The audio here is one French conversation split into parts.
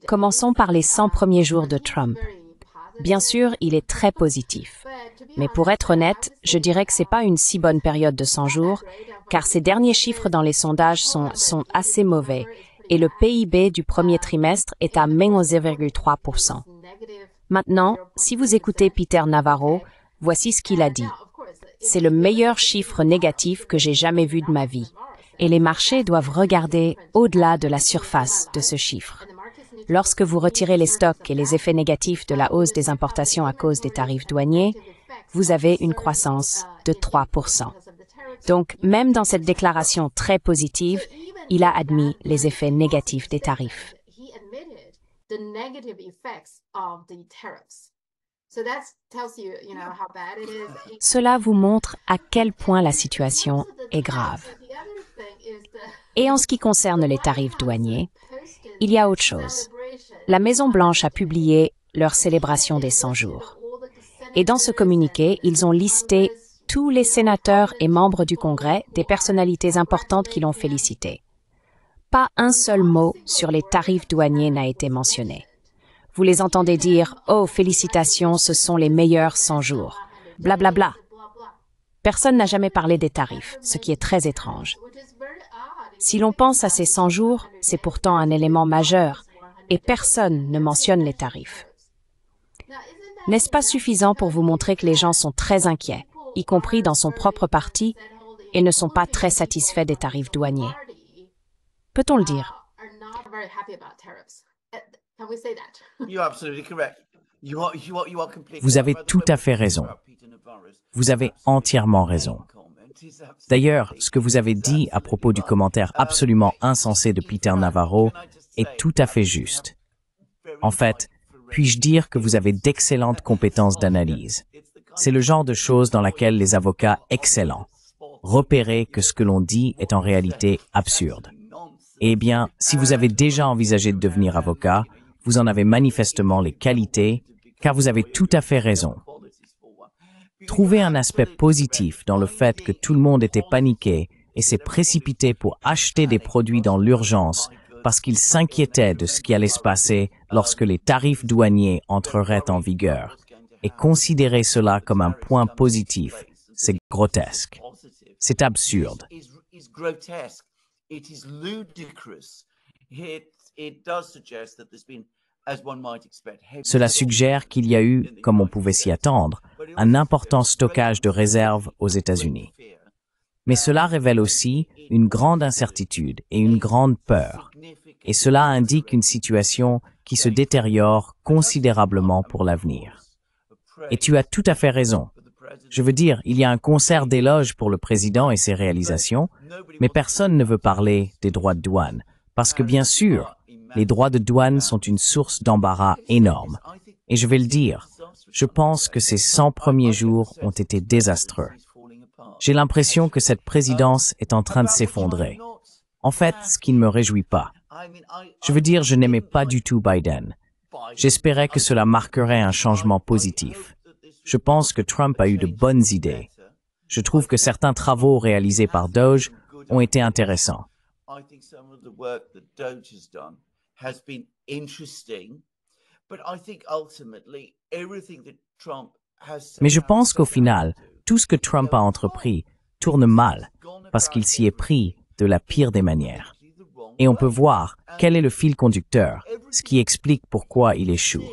Commençons par les 100 premiers jours de Trump. Bien sûr, il est très positif. Mais pour être honnête, je dirais que c'est pas une si bonne période de 100 jours, car ces derniers chiffres dans les sondages sont assez mauvais, et le PIB du premier trimestre est à -0,3%. Maintenant, si vous écoutez Peter Navarro, voici ce qu'il a dit. C'est le meilleur chiffre négatif que j'ai jamais vu de ma vie. Et les marchés doivent regarder au-delà de la surface de ce chiffre. Lorsque vous retirez les stocks et les effets négatifs de la hausse des importations à cause des tarifs douaniers, vous avez une croissance de 3%. Donc, même dans cette déclaration très positive, il a admis les effets négatifs des tarifs. Cela vous montre à quel point la situation est grave. Et en ce qui concerne les tarifs douaniers, il y a autre chose. La Maison-Blanche a publié leur célébration des 100 jours. Et dans ce communiqué, ils ont listé tous les sénateurs et membres du Congrès, des personnalités importantes qui l'ont félicité. Pas un seul mot sur les tarifs douaniers n'a été mentionné. Vous les entendez dire « Oh, félicitations, ce sont les meilleurs 100 jours », blablabla. Personne n'a jamais parlé des tarifs, ce qui est très étrange. Si l'on pense à ces 100 jours, c'est pourtant un élément majeur, et personne ne mentionne les tarifs. N'est-ce pas suffisant pour vous montrer que les gens sont très inquiets, y compris dans son propre parti, et ne sont pas très satisfaits des tarifs douaniers? Peut-on le dire? Vous avez tout à fait raison. Vous avez entièrement raison. D'ailleurs, ce que vous avez dit à propos du commentaire absolument insensé de Peter Navarro est tout à fait juste. En fait, puis-je dire que vous avez d'excellentes compétences d'analyse. C'est le genre de choses dans laquelle les avocats excellents repèrent que ce que l'on dit est en réalité absurde. Eh bien, si vous avez déjà envisagé de devenir avocat, vous en avez manifestement les qualités, car vous avez tout à fait raison. Trouvez un aspect positif dans le fait que tout le monde était paniqué et s'est précipité pour acheter des produits dans l'urgence parce qu'il s'inquiétait de ce qui allait se passer lorsque les tarifs douaniers entreraient en vigueur. Et considérer cela comme un point positif, c'est grotesque. C'est absurde. Cela suggère qu'il y a eu, comme on pouvait s'y attendre, un important stockage de réserves aux États-Unis. Mais cela révèle aussi une grande incertitude et une grande peur. Et cela indique une situation qui se détériore considérablement pour l'avenir. Et tu as tout à fait raison. Je veux dire, il y a un concert d'éloges pour le président et ses réalisations, mais personne ne veut parler des droits de douane, parce que bien sûr, les droits de douane sont une source d'embarras énorme. Et je vais le dire, je pense que ces 100 premiers jours ont été désastreux. J'ai l'impression que cette présidence est en train de s'effondrer. En fait, ce qui ne me réjouit pas. Je veux dire, je n'aimais pas du tout Biden. J'espérais que cela marquerait un changement positif. Je pense que Trump a eu de bonnes idées. Je trouve que certains travaux réalisés par Doge ont été intéressants. Mais je pense qu'au final, tout ce que Trump a entrepris tourne mal parce qu'il s'y est pris de la pire des manières. Et on peut voir quel est le fil conducteur, ce qui explique pourquoi il échoue.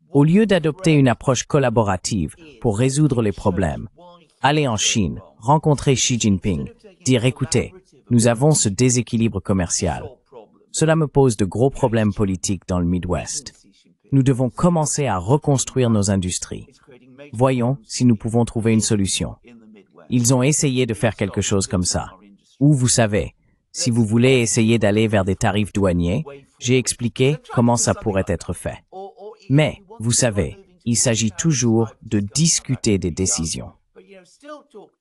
Au lieu d'adopter une approche collaborative pour résoudre les problèmes, aller en Chine, rencontrer Xi Jinping, dire « Écoutez, nous avons ce déséquilibre commercial. Cela me pose de gros problèmes politiques dans le Midwest. Nous devons commencer à reconstruire nos industries. Voyons si nous pouvons trouver une solution. » Ils ont essayé de faire quelque chose comme ça. Ou vous savez, si vous voulez essayer d'aller vers des tarifs douaniers, j'ai expliqué comment ça pourrait être fait. Mais, vous savez, il s'agit toujours de discuter des décisions.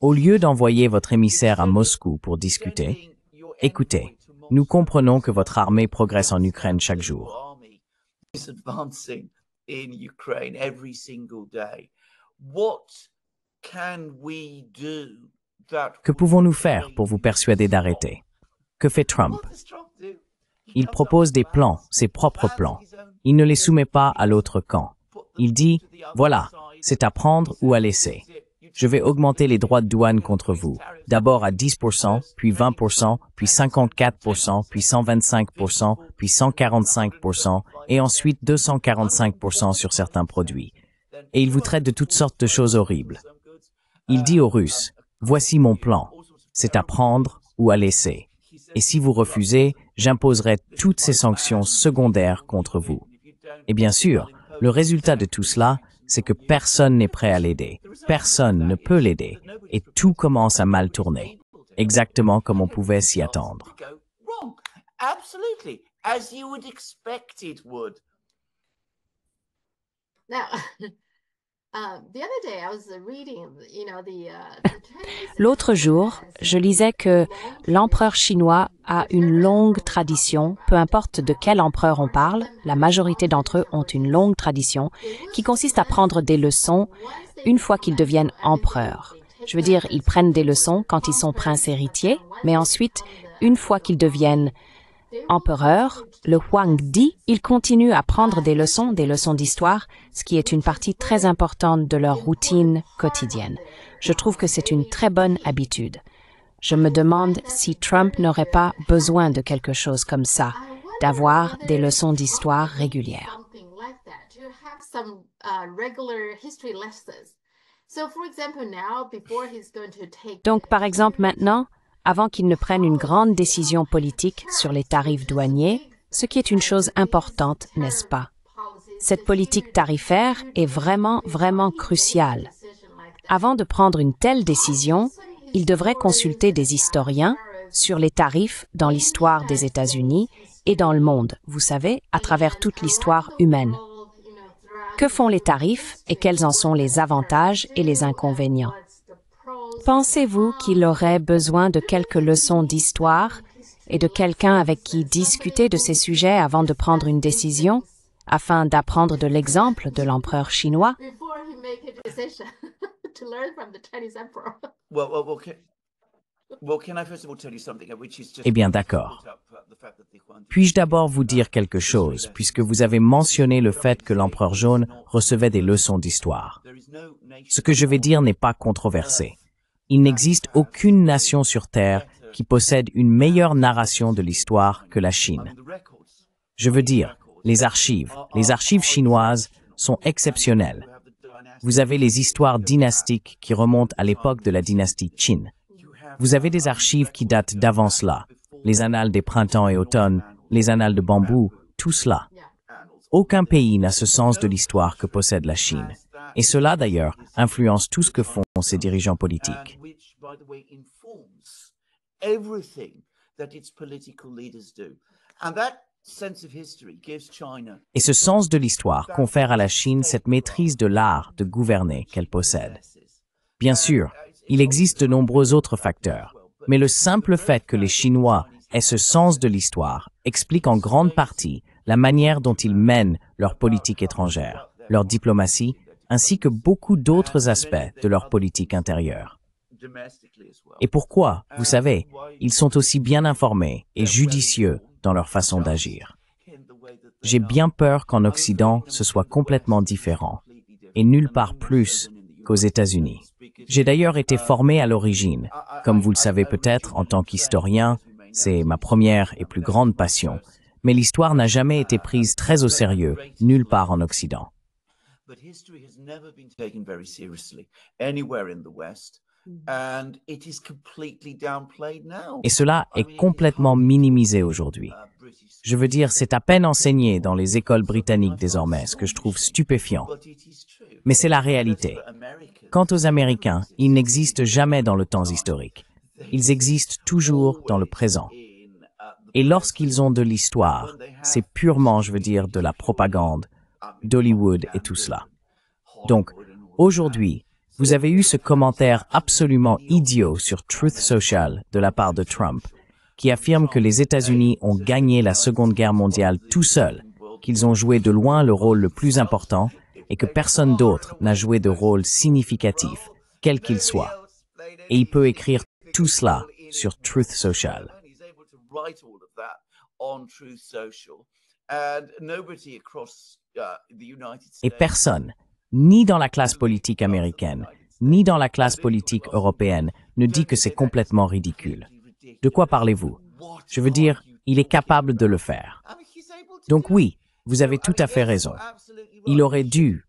Au lieu d'envoyer votre émissaire à Moscou pour discuter, écoutez, nous comprenons que votre armée progresse en Ukraine chaque jour. Que pouvons-nous faire pour vous persuader d'arrêter? Que fait Trump? Il propose des plans, ses propres plans. Il ne les soumet pas à l'autre camp. Il dit, voilà, c'est à prendre ou à laisser. Je vais augmenter les droits de douane contre vous. D'abord à 10%, puis 20%, puis 54%, puis 125%, puis 145%, et ensuite 245% sur certains produits. Et il vous traite de toutes sortes de choses horribles. Il dit aux Russes, voici mon plan. C'est à prendre ou à laisser. Et si vous refusez, j'imposerai toutes ces sanctions secondaires contre vous. Et bien sûr, le résultat de tout cela, c'est que personne n'est prêt à l'aider. Personne ne peut l'aider. Et tout commence à mal tourner. Exactement comme on pouvait s'y attendre. L'autre jour, je lisais que l'empereur chinois a une longue tradition, peu importe de quel empereur on parle, la majorité d'entre eux ont une longue tradition qui consiste à prendre des leçons une fois qu'ils deviennent empereurs. Je veux dire, ils prennent des leçons quand ils sont princes héritiers, mais ensuite, une fois qu'ils deviennent empereurs, le Huangdi, ils continuent à prendre des leçons d'histoire, ce qui est une partie très importante de leur routine quotidienne. Je trouve que c'est une très bonne habitude. Je me demande si Trump n'aurait pas besoin de quelque chose comme ça, d'avoir des leçons d'histoire régulières. Donc, par exemple, maintenant, avant qu'il ne prenne une grande décision politique sur les tarifs douaniers, ce qui est une chose importante, n'est-ce pas? Cette politique tarifaire est vraiment, vraiment cruciale. Avant de prendre une telle décision, il devrait consulter des historiens sur les tarifs dans l'histoire des États-Unis et dans le monde, vous savez, à travers toute l'histoire humaine. Que font les tarifs et quels en sont les avantages et les inconvénients? Pensez-vous qu'il aurait besoin de quelques leçons d'histoire et de quelqu'un avec qui discuter de ces sujets avant de prendre une décision, afin d'apprendre de l'exemple de l'empereur chinois? Eh bien, d'accord. Puis-je d'abord vous dire quelque chose, puisque vous avez mentionné le fait que l'empereur jaune recevait des leçons d'histoire. Ce que je vais dire n'est pas controversé. Il n'existe aucune nation sur Terre qui possède une meilleure narration de l'histoire que la Chine. Je veux dire, les archives chinoises sont exceptionnelles. Vous avez les histoires dynastiques qui remontent à l'époque de la dynastie Qin. Vous avez des archives qui datent d'avant cela, les annales des printemps et automnes, les annales de bambou, tout cela. Aucun pays n'a ce sens de l'histoire que possède la Chine. Et cela, d'ailleurs, influence tout ce que font ses dirigeants politiques. Et ce sens de l'histoire confère à la Chine cette maîtrise de l'art de gouverner qu'elle possède. Bien sûr, il existe de nombreux autres facteurs, mais le simple fait que les Chinois aient ce sens de l'histoire explique en grande partie la manière dont ils mènent leur politique étrangère, leur diplomatie, ainsi que beaucoup d'autres aspects de leur politique intérieure. Et pourquoi, vous savez, ils sont aussi bien informés et judicieux dans leur façon d'agir. J'ai bien peur qu'en Occident, ce soit complètement différent, et nulle part plus qu'aux États-Unis. J'ai d'ailleurs été formé à l'origine. Comme vous le savez peut-être, en tant qu'historien, c'est ma première et plus grande passion, mais l'histoire n'a jamais été prise très au sérieux, nulle part en Occident. Et cela est complètement minimisé aujourd'hui. Je veux dire, c'est à peine enseigné dans les écoles britanniques désormais, ce que je trouve stupéfiant. Mais c'est la réalité. Quant aux Américains, ils n'existent jamais dans le temps historique. Ils existent toujours dans le présent. Et lorsqu'ils ont de l'histoire, c'est purement, je veux dire, de la propagande, d'Hollywood et tout cela. Donc, aujourd'hui, vous avez eu ce commentaire absolument idiot sur Truth Social de la part de Trump, qui affirme que les États-Unis ont gagné la Seconde Guerre mondiale tout seuls, qu'ils ont joué de loin le rôle le plus important et que personne d'autre n'a joué de rôle significatif, quel qu'il soit. Et il peut écrire tout cela sur Truth Social. Et personne, ni dans la classe politique américaine, ni dans la classe politique européenne, ne dit que c'est complètement ridicule. De quoi parlez-vous? Je veux dire, il est capable de le faire. Donc oui, vous avez tout à fait raison. Il aurait dû,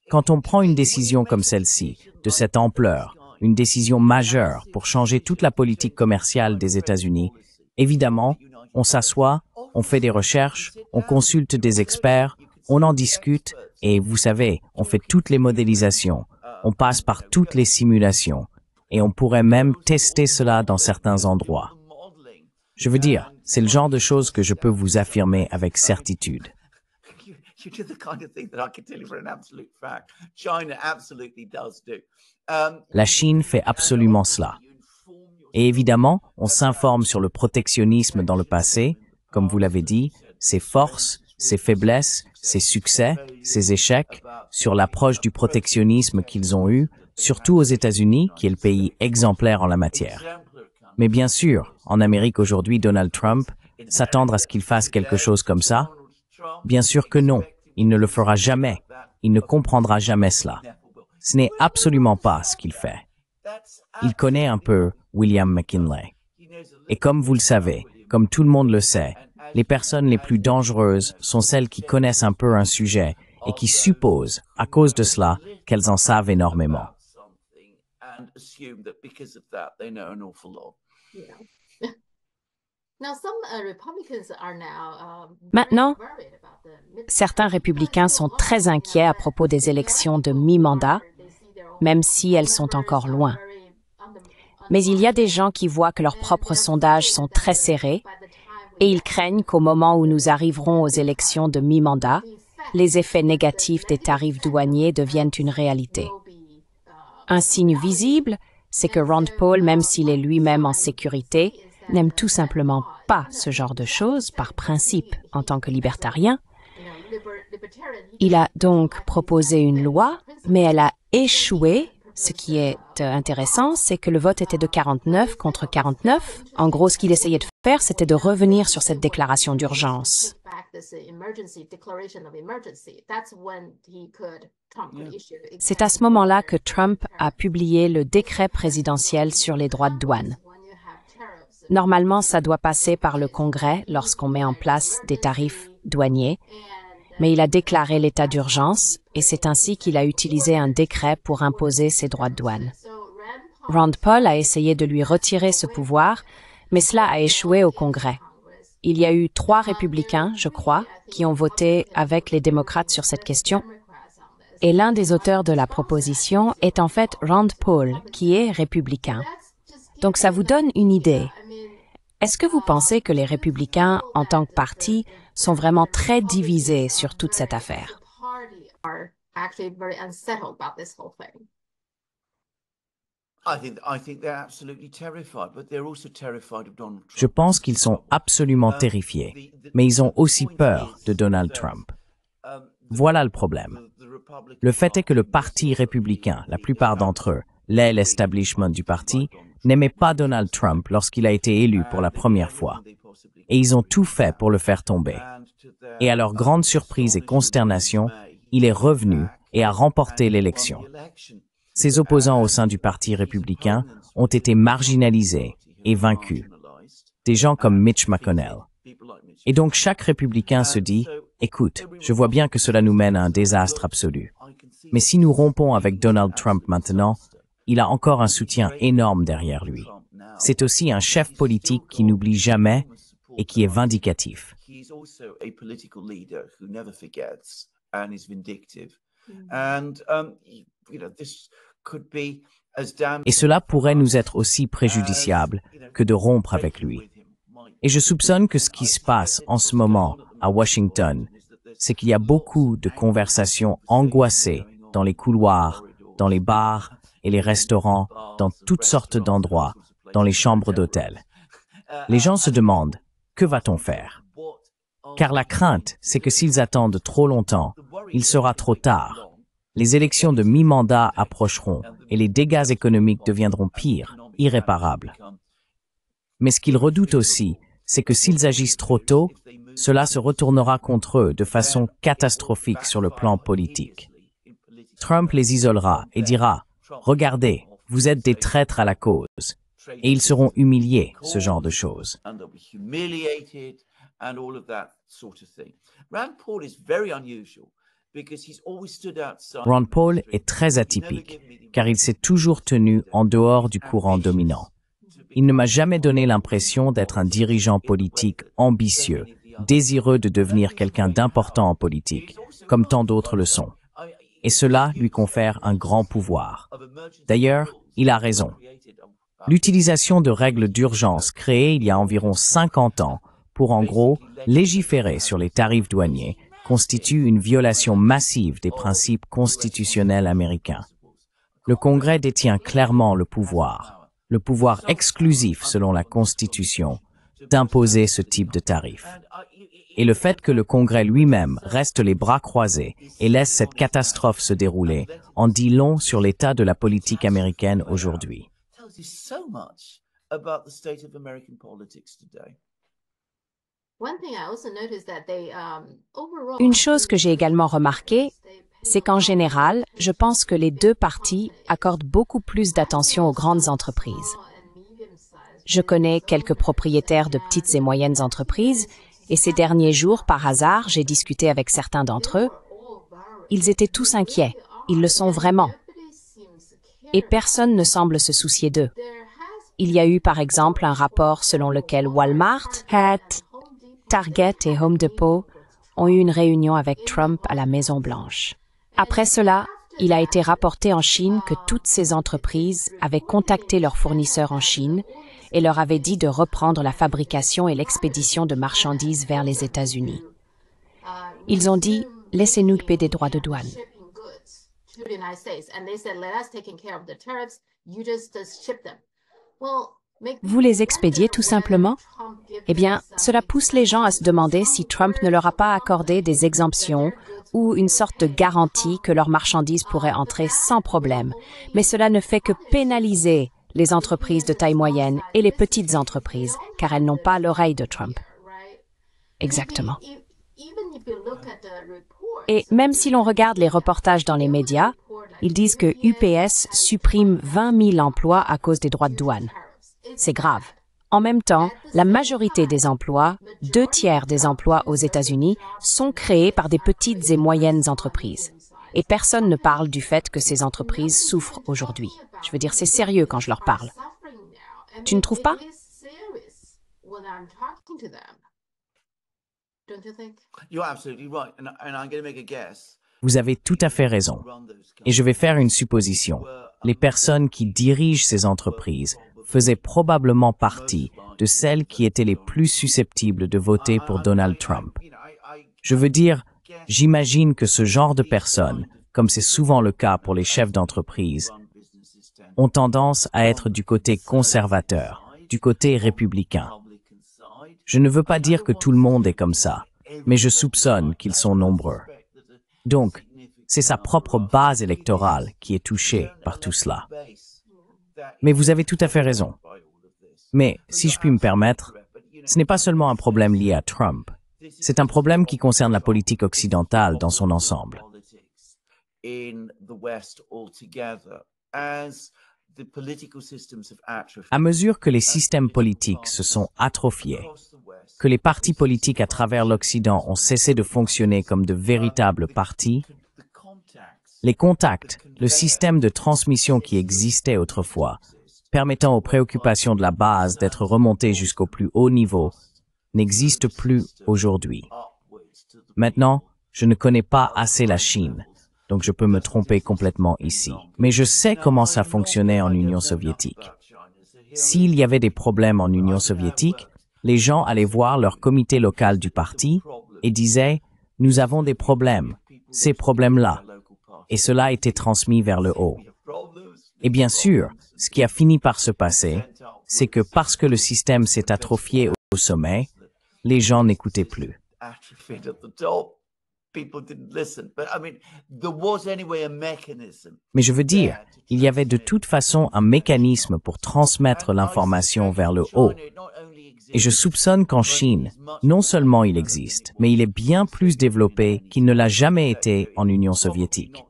quand on prend une décision comme celle-ci, de cette ampleur, une décision majeure pour changer toute la politique commerciale des États-Unis, évidemment, on s'assoit, on fait des recherches, on consulte des experts, on en discute et, vous savez, on fait toutes les modélisations, on passe par toutes les simulations et on pourrait même tester cela dans certains endroits. Je veux dire, c'est le genre de choses que je peux vous affirmer avec certitude. La Chine fait absolument cela. Et évidemment, on s'informe sur le protectionnisme dans le passé, comme vous l'avez dit, ses forces, ses faiblesses, ses succès, ses échecs, sur l'approche du protectionnisme qu'ils ont eu, surtout aux États-Unis, qui est le pays exemplaire en la matière. Mais bien sûr, en Amérique aujourd'hui, Donald Trump, s'attendre à ce qu'il fasse quelque chose comme ça? Bien sûr que non, il ne le fera jamais, il ne comprendra jamais cela. Ce n'est absolument pas ce qu'il fait. Il connaît un peu William McKinley. Et comme vous le savez, comme tout le monde le sait, les personnes les plus dangereuses sont celles qui connaissent un peu un sujet et qui supposent, à cause de cela, qu'elles en savent énormément. Maintenant, certains républicains sont très inquiets à propos des élections de mi-mandat, même si elles sont encore loin. Mais il y a des gens qui voient que leurs propres sondages sont très serrés et ils craignent qu'au moment où nous arriverons aux élections de mi-mandat, les effets négatifs des tarifs douaniers deviennent une réalité. Un signe visible, c'est que Rand Paul, même s'il est lui-même en sécurité, n'aime tout simplement pas ce genre de choses par principe en tant que libertarien. Il a donc proposé une loi, mais elle a échoué. Ce qui est intéressant, c'est que le vote était de 49 contre 49. En gros, ce qu'il essayait de faire, c'était de revenir sur cette déclaration d'urgence. C'est à ce moment-là que Trump a publié le décret présidentiel sur les droits de douane. Normalement, ça doit passer par le Congrès lorsqu'on met en place des tarifs douaniers, mais il a déclaré l'état d'urgence et c'est ainsi qu'il a utilisé un décret pour imposer ses droits de douane. Rand Paul a essayé de lui retirer ce pouvoir, mais cela a échoué au Congrès. Il y a eu 3 républicains, je crois, qui ont voté avec les démocrates sur cette question. Et l'un des auteurs de la proposition est en fait Rand Paul, qui est républicain. Donc ça vous donne une idée. Est-ce que vous pensez que les républicains, en tant que parti, sont vraiment très divisés sur toute cette affaire? Je pense qu'ils sont absolument terrifiés, mais ils ont aussi peur de Donald Trump. Voilà le problème. Le fait est que le Parti républicain, la plupart d'entre eux, l'aile establishment du parti, n'aimait pas Donald Trump lorsqu'il a été élu pour la première fois. Et ils ont tout fait pour le faire tomber. Et à leur grande surprise et consternation, il est revenu et a remporté l'élection. Ses opposants au sein du Parti républicain ont été marginalisés et vaincus. Des gens comme Mitch McConnell. Et donc chaque républicain se dit, écoute, je vois bien que cela nous mène à un désastre absolu. Mais si nous rompons avec Donald Trump maintenant, il a encore un soutien énorme derrière lui. C'est aussi un chef politique qui n'oublie jamais et qui est vindicatif. Et cela pourrait nous être aussi préjudiciable que de rompre avec lui. Et je soupçonne que ce qui se passe en ce moment à Washington, c'est qu'il y a beaucoup de conversations angoissées dans les couloirs, dans les bars et les restaurants, dans toutes sortes d'endroits, dans les chambres d'hôtel. Les gens se demandent, que va-t-on faire? Car la crainte, c'est que s'ils attendent trop longtemps, il sera trop tard. Les élections de mi-mandat approcheront et les dégâts économiques deviendront pires, irréparables. Mais ce qu'ils redoutent aussi, c'est que s'ils agissent trop tôt, cela se retournera contre eux de façon catastrophique sur le plan politique. Trump les isolera et dira « Regardez, vous êtes des traîtres à la cause ». Et ils seront humiliés, ce genre de choses. Ron Paul est très atypique, car il s'est toujours tenu en dehors du courant dominant. Il ne m'a jamais donné l'impression d'être un dirigeant politique ambitieux, désireux de devenir quelqu'un d'important en politique, comme tant d'autres le sont. Et cela lui confère un grand pouvoir. D'ailleurs, il a raison. L'utilisation de règles d'urgence créées il y a environ 50 ans pour en gros légiférer sur les tarifs douaniers constitue une violation massive des principes constitutionnels américains. Le Congrès détient clairement le pouvoir exclusif selon la Constitution, d'imposer ce type de tarifs. Et le fait que le Congrès lui-même reste les bras croisés et laisse cette catastrophe se dérouler en dit long sur l'état de la politique américaine aujourd'hui. Une chose que j'ai également remarquée, c'est qu'en général, je pense que les deux partis accordent beaucoup plus d'attention aux grandes entreprises. Je connais quelques propriétaires de petites et moyennes entreprises, et ces derniers jours, par hasard, j'ai discuté avec certains d'entre eux. Ils étaient tous inquiets, ils le sont vraiment. Et personne ne semble se soucier d'eux. Il y a eu par exemple un rapport selon lequel Walmart, Target et Home Depot ont eu une réunion avec Trump à la Maison-Blanche. Après cela, il a été rapporté en Chine que toutes ces entreprises avaient contacté leurs fournisseurs en Chine et leur avaient dit de reprendre la fabrication et l'expédition de marchandises vers les États-Unis. Ils ont dit « Laissez-nous payer des droits de douane ». Vous les expédiez tout simplement? Eh bien, cela pousse les gens à se demander si Trump ne leur a pas accordé des exemptions ou une sorte de garantie que leurs marchandises pourraient entrer sans problème. Mais cela ne fait que pénaliser les entreprises de taille moyenne et les petites entreprises, car elles n'ont pas l'oreille de Trump. Exactement. Et même si l'on regarde les reportages dans les médias, ils disent que UPS supprime 20 000 emplois à cause des droits de douane. C'est grave. En même temps, la majorité des emplois, 2/3 des emplois aux États-Unis, sont créés par des petites et moyennes entreprises. Et personne ne parle du fait que ces entreprises souffrent aujourd'hui. Je veux dire, c'est sérieux quand je leur parle. Tu ne trouves pas? Vous avez tout à fait raison. Et je vais faire une supposition. Les personnes qui dirigent ces entreprises faisaient probablement partie de celles qui étaient les plus susceptibles de voter pour Donald Trump. Je veux dire, j'imagine que ce genre de personnes, comme c'est souvent le cas pour les chefs d'entreprise, ont tendance à être du côté conservateur, du côté républicain. Je ne veux pas dire que tout le monde est comme ça, mais je soupçonne qu'ils sont nombreux. Donc, c'est sa propre base électorale qui est touchée par tout cela. Mais vous avez tout à fait raison. Mais, si je puis me permettre, ce n'est pas seulement un problème lié à Trump. C'est un problème qui concerne la politique occidentale dans son ensemble. À mesure que les systèmes politiques se sont atrophiés, que les partis politiques à travers l'Occident ont cessé de fonctionner comme de véritables partis, les contacts, le système de transmission qui existait autrefois, permettant aux préoccupations de la base d'être remontées jusqu'au plus haut niveau, n'existe plus aujourd'hui. Maintenant, je ne connais pas assez la Chine, donc je peux me tromper complètement ici. Mais je sais comment ça fonctionnait en Union soviétique. S'il y avait des problèmes en Union soviétique, les gens allaient voir leur comité local du parti et disaient « Nous avons des problèmes, ces problèmes-là ». Et cela a été transmis vers le haut. Et bien sûr, ce qui a fini par se passer, c'est que parce que le système s'est atrophié au sommet, les gens n'écoutaient plus. Mais je veux dire, il y avait de toute façon un mécanisme pour transmettre l'information vers le haut. Et je soupçonne qu'en Chine, non seulement il existe, mais il est bien plus développé qu'il ne l'a jamais été en Union soviétique.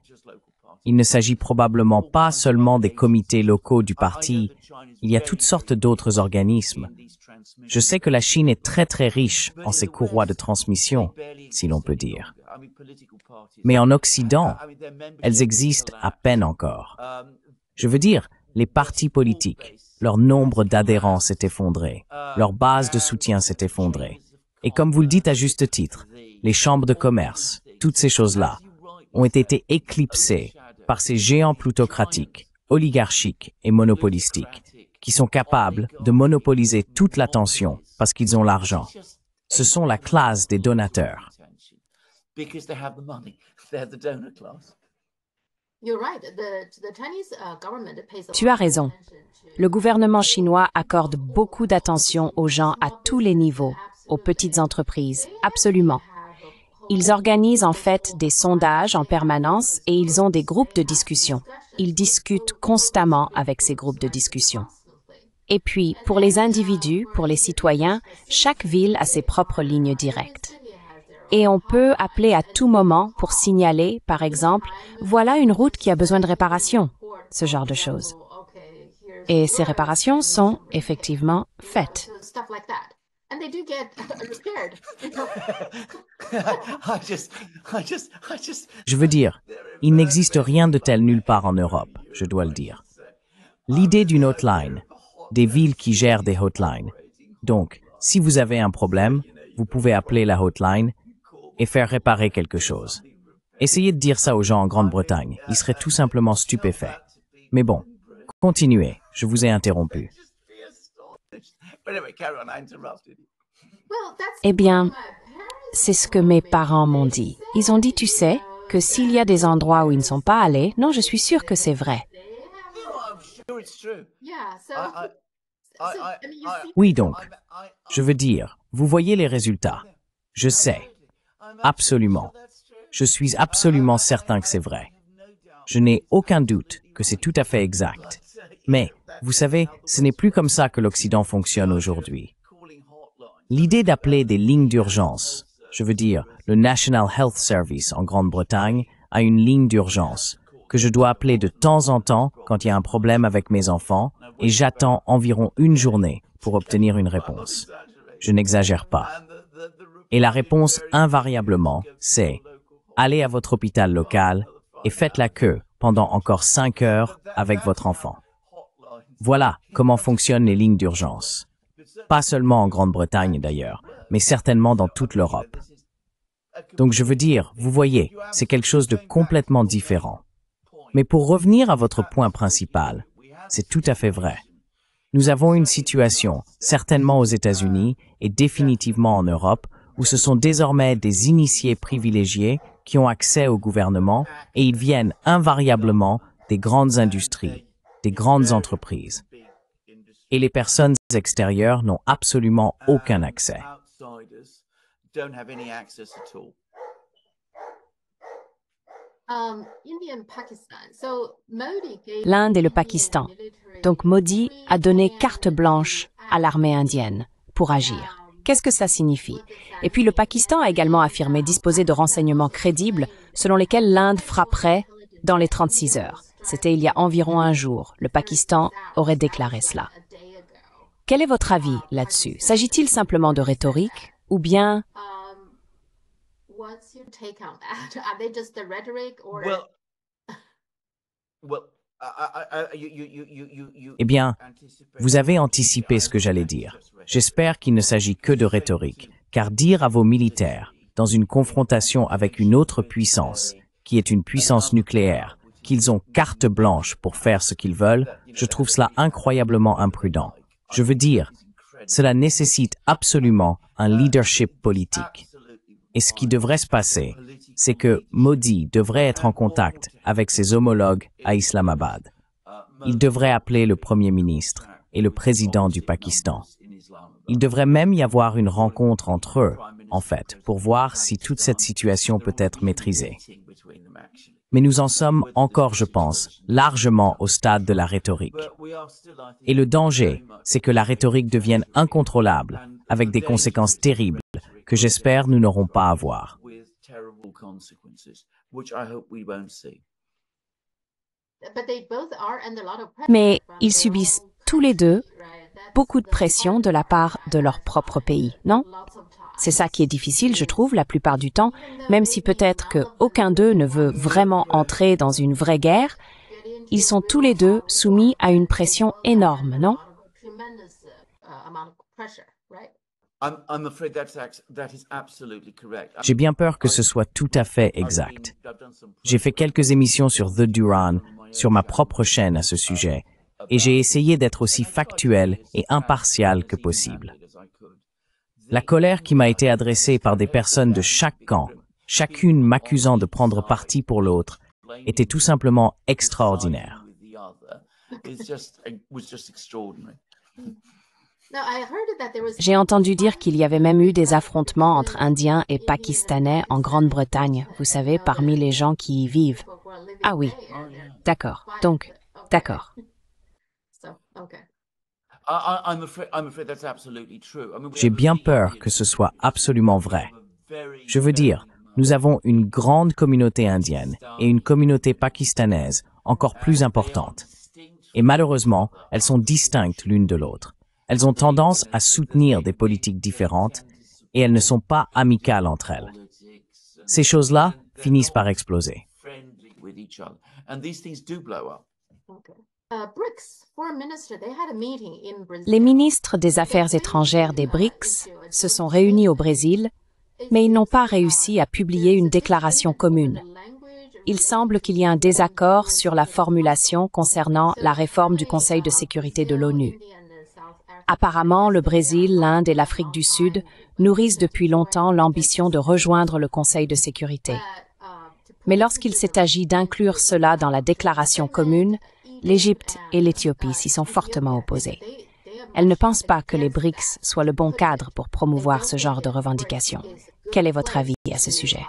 Il ne s'agit probablement pas seulement des comités locaux du parti, il y a toutes sortes d'autres organismes. Je sais que la Chine est très très riche en ses courroies de transmission, si l'on peut dire. Mais en Occident, elles existent à peine encore. Je veux dire, les partis politiques, leur nombre d'adhérents s'est effondré, leur base de soutien s'est effondrée. Et comme vous le dites à juste titre, les chambres de commerce, toutes ces choses-là, ont été éclipsées par ces géants plutocratiques, oligarchiques et monopolistiques, qui sont capables de monopoliser toute l'attention parce qu'ils ont l'argent. Ce sont la classe des donateurs. Tu as raison. Le gouvernement chinois accorde beaucoup d'attention aux gens à tous les niveaux, aux petites entreprises, absolument. Ils organisent en fait des sondages en permanence et ils ont des groupes de discussion. Ils discutent constamment avec ces groupes de discussion. Et puis, pour les individus, pour les citoyens, chaque ville a ses propres lignes directes. Et on peut appeler à tout moment pour signaler, par exemple, voilà une route qui a besoin de réparation, ce genre de choses. Et ces réparations sont effectivement faites. Je veux dire, il n'existe rien de tel nulle part en Europe, je dois le dire. L'idée d'une hotline, des villes qui gèrent des hotlines. Donc, si vous avez un problème, vous pouvez appeler la hotline et faire réparer quelque chose. Essayez de dire ça aux gens en Grande-Bretagne, ils seraient tout simplement stupéfaits. Mais bon, continuez, je vous ai interrompu. Eh bien, c'est ce que mes parents m'ont dit. Ils ont dit, tu sais, que s'il y a des endroits où ils ne sont pas allés, non, je suis sûre que c'est vrai. Oui donc, je veux dire, vous voyez les résultats. Je sais. Absolument. Je suis absolument certain que c'est vrai. Je n'ai aucun doute que c'est tout à fait exact. Mais, vous savez, ce n'est plus comme ça que l'Occident fonctionne aujourd'hui. L'idée d'appeler des lignes d'urgence, je veux dire, le National Health Service en Grande-Bretagne a une ligne d'urgence que je dois appeler de temps en temps quand il y a un problème avec mes enfants et j'attends environ une journée pour obtenir une réponse. Je n'exagère pas. Et la réponse, invariablement, c'est « Allez à votre hôpital local et faites la queue pendant encore 5 heures avec votre enfant. » Voilà comment fonctionnent les lignes d'urgence. Pas seulement en Grande-Bretagne d'ailleurs, mais certainement dans toute l'Europe. Donc je veux dire, vous voyez, c'est quelque chose de complètement différent. Mais pour revenir à votre point principal, c'est tout à fait vrai. Nous avons une situation, certainement aux États-Unis et définitivement en Europe, où ce sont désormais des initiés privilégiés qui ont accès au gouvernement et ils viennent invariablement des grandes industries, des grandes entreprises. Et les personnes extérieures n'ont absolument aucun accès. L'Inde et le Pakistan. Donc Modi a donné carte blanche à l'armée indienne pour agir. Qu'est-ce que ça signifie? Et puis le Pakistan a également affirmé disposer de renseignements crédibles selon lesquels l'Inde frapperait dans les 36 heures. C'était il y a environ un jour. Le Pakistan aurait déclaré cela. Quel est votre avis là-dessus? S'agit-il simplement de rhétorique ou bien... Eh bien, vous avez anticipé ce que j'allais dire. J'espère qu'il ne s'agit que de rhétorique, car dire à vos militaires, dans une confrontation avec une autre puissance, qui est une puissance nucléaire, qu'ils ont carte blanche pour faire ce qu'ils veulent, je trouve cela incroyablement imprudent. Je veux dire, cela nécessite absolument un leadership politique. Et ce qui devrait se passer, c'est que Modi devrait être en contact avec ses homologues à Islamabad. Il devrait appeler le Premier ministre et le président du Pakistan. Il devrait même y avoir une rencontre entre eux, en fait, pour voir si toute cette situation peut être maîtrisée. Mais nous en sommes encore, je pense, largement au stade de la rhétorique. Et le danger, c'est que la rhétorique devienne incontrôlable, avec des conséquences terribles, que j'espère nous n'aurons pas à voir. Mais ils subissent tous les deux beaucoup de pression de la part de leur propre pays, non? C'est ça qui est difficile, je trouve, la plupart du temps, même si peut-être qu'aucun d'eux ne veut vraiment entrer dans une vraie guerre, ils sont tous les deux soumis à une pression énorme, non? J'ai bien peur que ce soit tout à fait exact. J'ai fait quelques émissions sur The Duran, sur ma propre chaîne à ce sujet, et j'ai essayé d'être aussi factuel et impartial que possible. La colère qui m'a été adressée par des personnes de chaque camp, chacune m'accusant de prendre parti pour l'autre, était tout simplement extraordinaire. J'ai entendu dire qu'il y avait même eu des affrontements entre Indiens et Pakistanais en Grande-Bretagne, vous savez, parmi les gens qui y vivent. Ah oui, d'accord, donc, d'accord. J'ai bien peur que ce soit absolument vrai. Je veux dire, nous avons une grande communauté indienne et une communauté pakistanaise encore plus importante. Et malheureusement, elles sont distinctes l'une de l'autre. Elles ont tendance à soutenir des politiques différentes et elles ne sont pas amicales entre elles. Ces choses-là finissent par exploser. Les ministres des Affaires étrangères des BRICS se sont réunis au Brésil, mais ils n'ont pas réussi à publier une déclaration commune. Il semble qu'il y ait un désaccord sur la formulation concernant la réforme du Conseil de sécurité de l'ONU. Apparemment, le Brésil, l'Inde et l'Afrique du Sud nourrissent depuis longtemps l'ambition de rejoindre le Conseil de sécurité. Mais lorsqu'il s'est agi d'inclure cela dans la déclaration commune, l'Égypte et l'Éthiopie s'y sont fortement opposées. Elles ne pensent pas que les BRICS soient le bon cadre pour promouvoir ce genre de revendications. Quel est votre avis à ce sujet?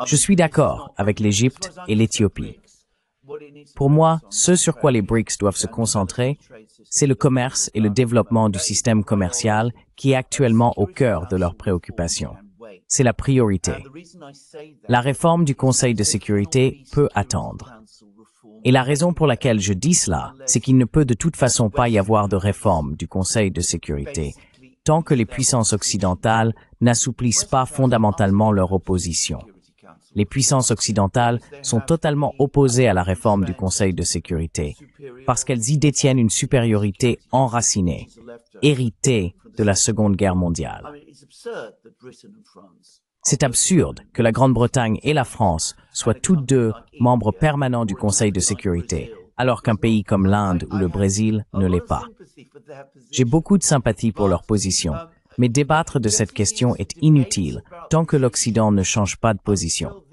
Je suis d'accord avec l'Égypte et l'Éthiopie. Pour moi, ce sur quoi les BRICS doivent se concentrer, c'est le commerce et le développement du système commercial qui est actuellement au cœur de leurs préoccupations. C'est la priorité. La réforme du Conseil de sécurité peut attendre. Et la raison pour laquelle je dis cela, c'est qu'il ne peut de toute façon pas y avoir de réforme du Conseil de sécurité tant que les puissances occidentales n'assouplissent pas fondamentalement leur opposition. Les puissances occidentales sont totalement opposées à la réforme du Conseil de sécurité parce qu'elles y détiennent une supériorité enracinée, héritée de la Seconde Guerre mondiale. C'est absurde que la Grande-Bretagne et la France soient toutes deux membres permanents du Conseil de sécurité, alors qu'un pays comme l'Inde ou le Brésil ne l'est pas. J'ai beaucoup de sympathie pour leur position, mais débattre de cette question est inutile tant que l'Occident ne change pas de position.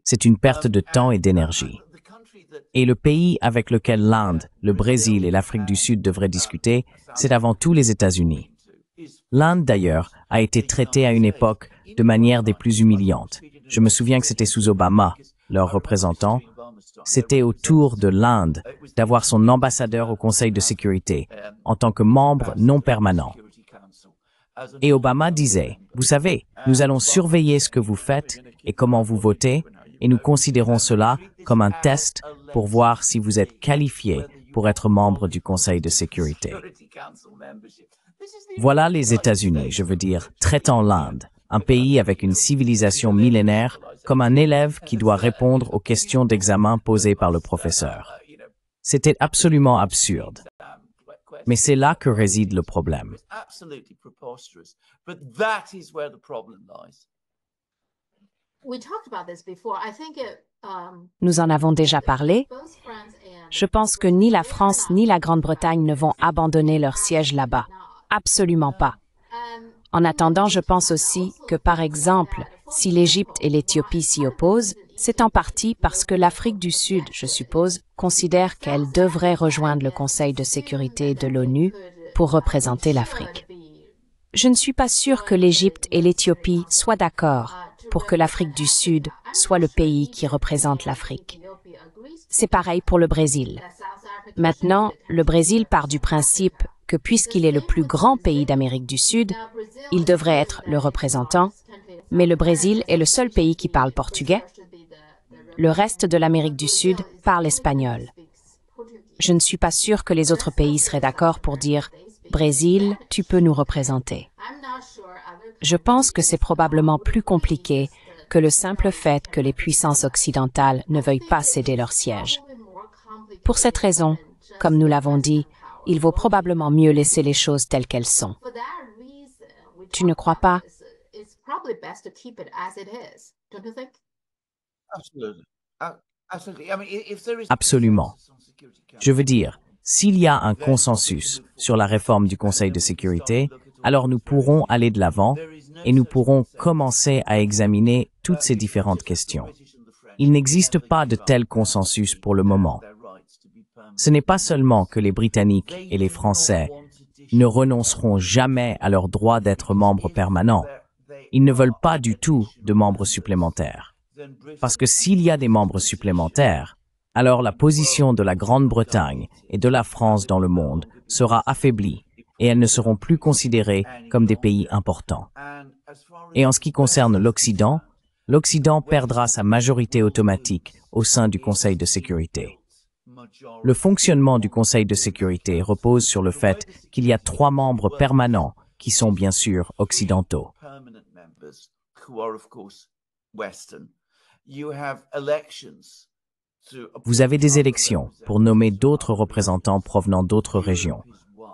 C'est une perte de temps et d'énergie. Et le pays avec lequel l'Inde, le Brésil et l'Afrique du Sud devraient discuter, c'est avant tout les États-Unis. L'Inde, d'ailleurs, a été traitée à une époque de manière des plus humiliantes. Je me souviens que c'était sous Obama, leur représentant. C'était au tour de l'Inde d'avoir son ambassadeur au Conseil de sécurité, en tant que membre non permanent. Et Obama disait, « Vous savez, nous allons surveiller ce que vous faites et comment vous votez, et nous considérons cela comme un test pour voir si vous êtes qualifié pour être membre du Conseil de sécurité. » Voilà les États-Unis, je veux dire, traitant l'Inde, un pays avec une civilisation millénaire, comme un élève qui doit répondre aux questions d'examen posées par le professeur. C'était absolument absurde. Mais c'est là que réside le problème. Nous en avons déjà parlé. Je pense que ni la France ni la Grande-Bretagne ne vont abandonner leur siège là-bas. Absolument pas. En attendant, je pense aussi que, par exemple, Si l'Égypte et l'Éthiopie s'y opposent, c'est en partie parce que l'Afrique du Sud, je suppose, considère qu'elle devrait rejoindre le Conseil de sécurité de l'ONU pour représenter l'Afrique. Je ne suis pas sûre que l'Égypte et l'Éthiopie soient d'accord pour que l'Afrique du Sud soit le pays qui représente l'Afrique. C'est pareil pour le Brésil. Maintenant, le Brésil part du principe que puisqu'il est le plus grand pays d'Amérique du Sud, il devrait être le représentant, mais le Brésil est le seul pays qui parle portugais. Le reste de l'Amérique du Sud parle espagnol. Je ne suis pas sûre que les autres pays seraient d'accord pour dire « Brésil, tu peux nous représenter ». Je pense que c'est probablement plus compliqué que le simple fait que les puissances occidentales ne veuillent pas céder leur siège. Pour cette raison, comme nous l'avons dit, il vaut probablement mieux laisser les choses telles qu'elles sont. Tu ne crois pas? Absolument. Je veux dire, s'il y a un consensus sur la réforme du Conseil de sécurité, alors nous pourrons aller de l'avant et nous pourrons commencer à examiner toutes ces différentes questions. Il n'existe pas de tel consensus pour le moment. Ce n'est pas seulement que les Britanniques et les Français ne renonceront jamais à leur droit d'être membres permanents. Ils ne veulent pas du tout de membres supplémentaires. Parce que s'il y a des membres supplémentaires, alors la position de la Grande-Bretagne et de la France dans le monde sera affaiblie et elles ne seront plus considérées comme des pays importants. Et en ce qui concerne l'Occident, l'Occident perdra sa majorité automatique au sein du Conseil de sécurité. Le fonctionnement du Conseil de sécurité repose sur le fait qu'il y a 3 membres permanents qui sont bien sûr occidentaux. Vous avez des élections pour nommer d'autres représentants provenant d'autres régions.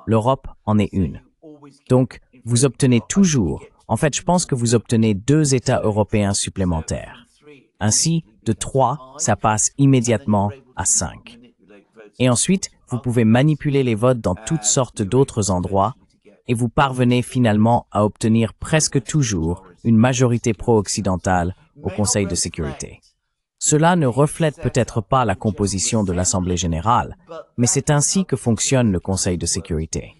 L'Europe en est une. Donc, vous obtenez toujours, en fait, je pense que vous obtenez 2 États européens supplémentaires. Ainsi, de 3, ça passe immédiatement à 5. Et ensuite, vous pouvez manipuler les votes dans toutes sortes d'autres endroits et vous parvenez finalement à obtenir presque toujours une majorité pro-occidentale au Conseil de sécurité. Cela ne reflète peut-être pas la composition de l'Assemblée générale, mais c'est ainsi que fonctionne le Conseil de sécurité.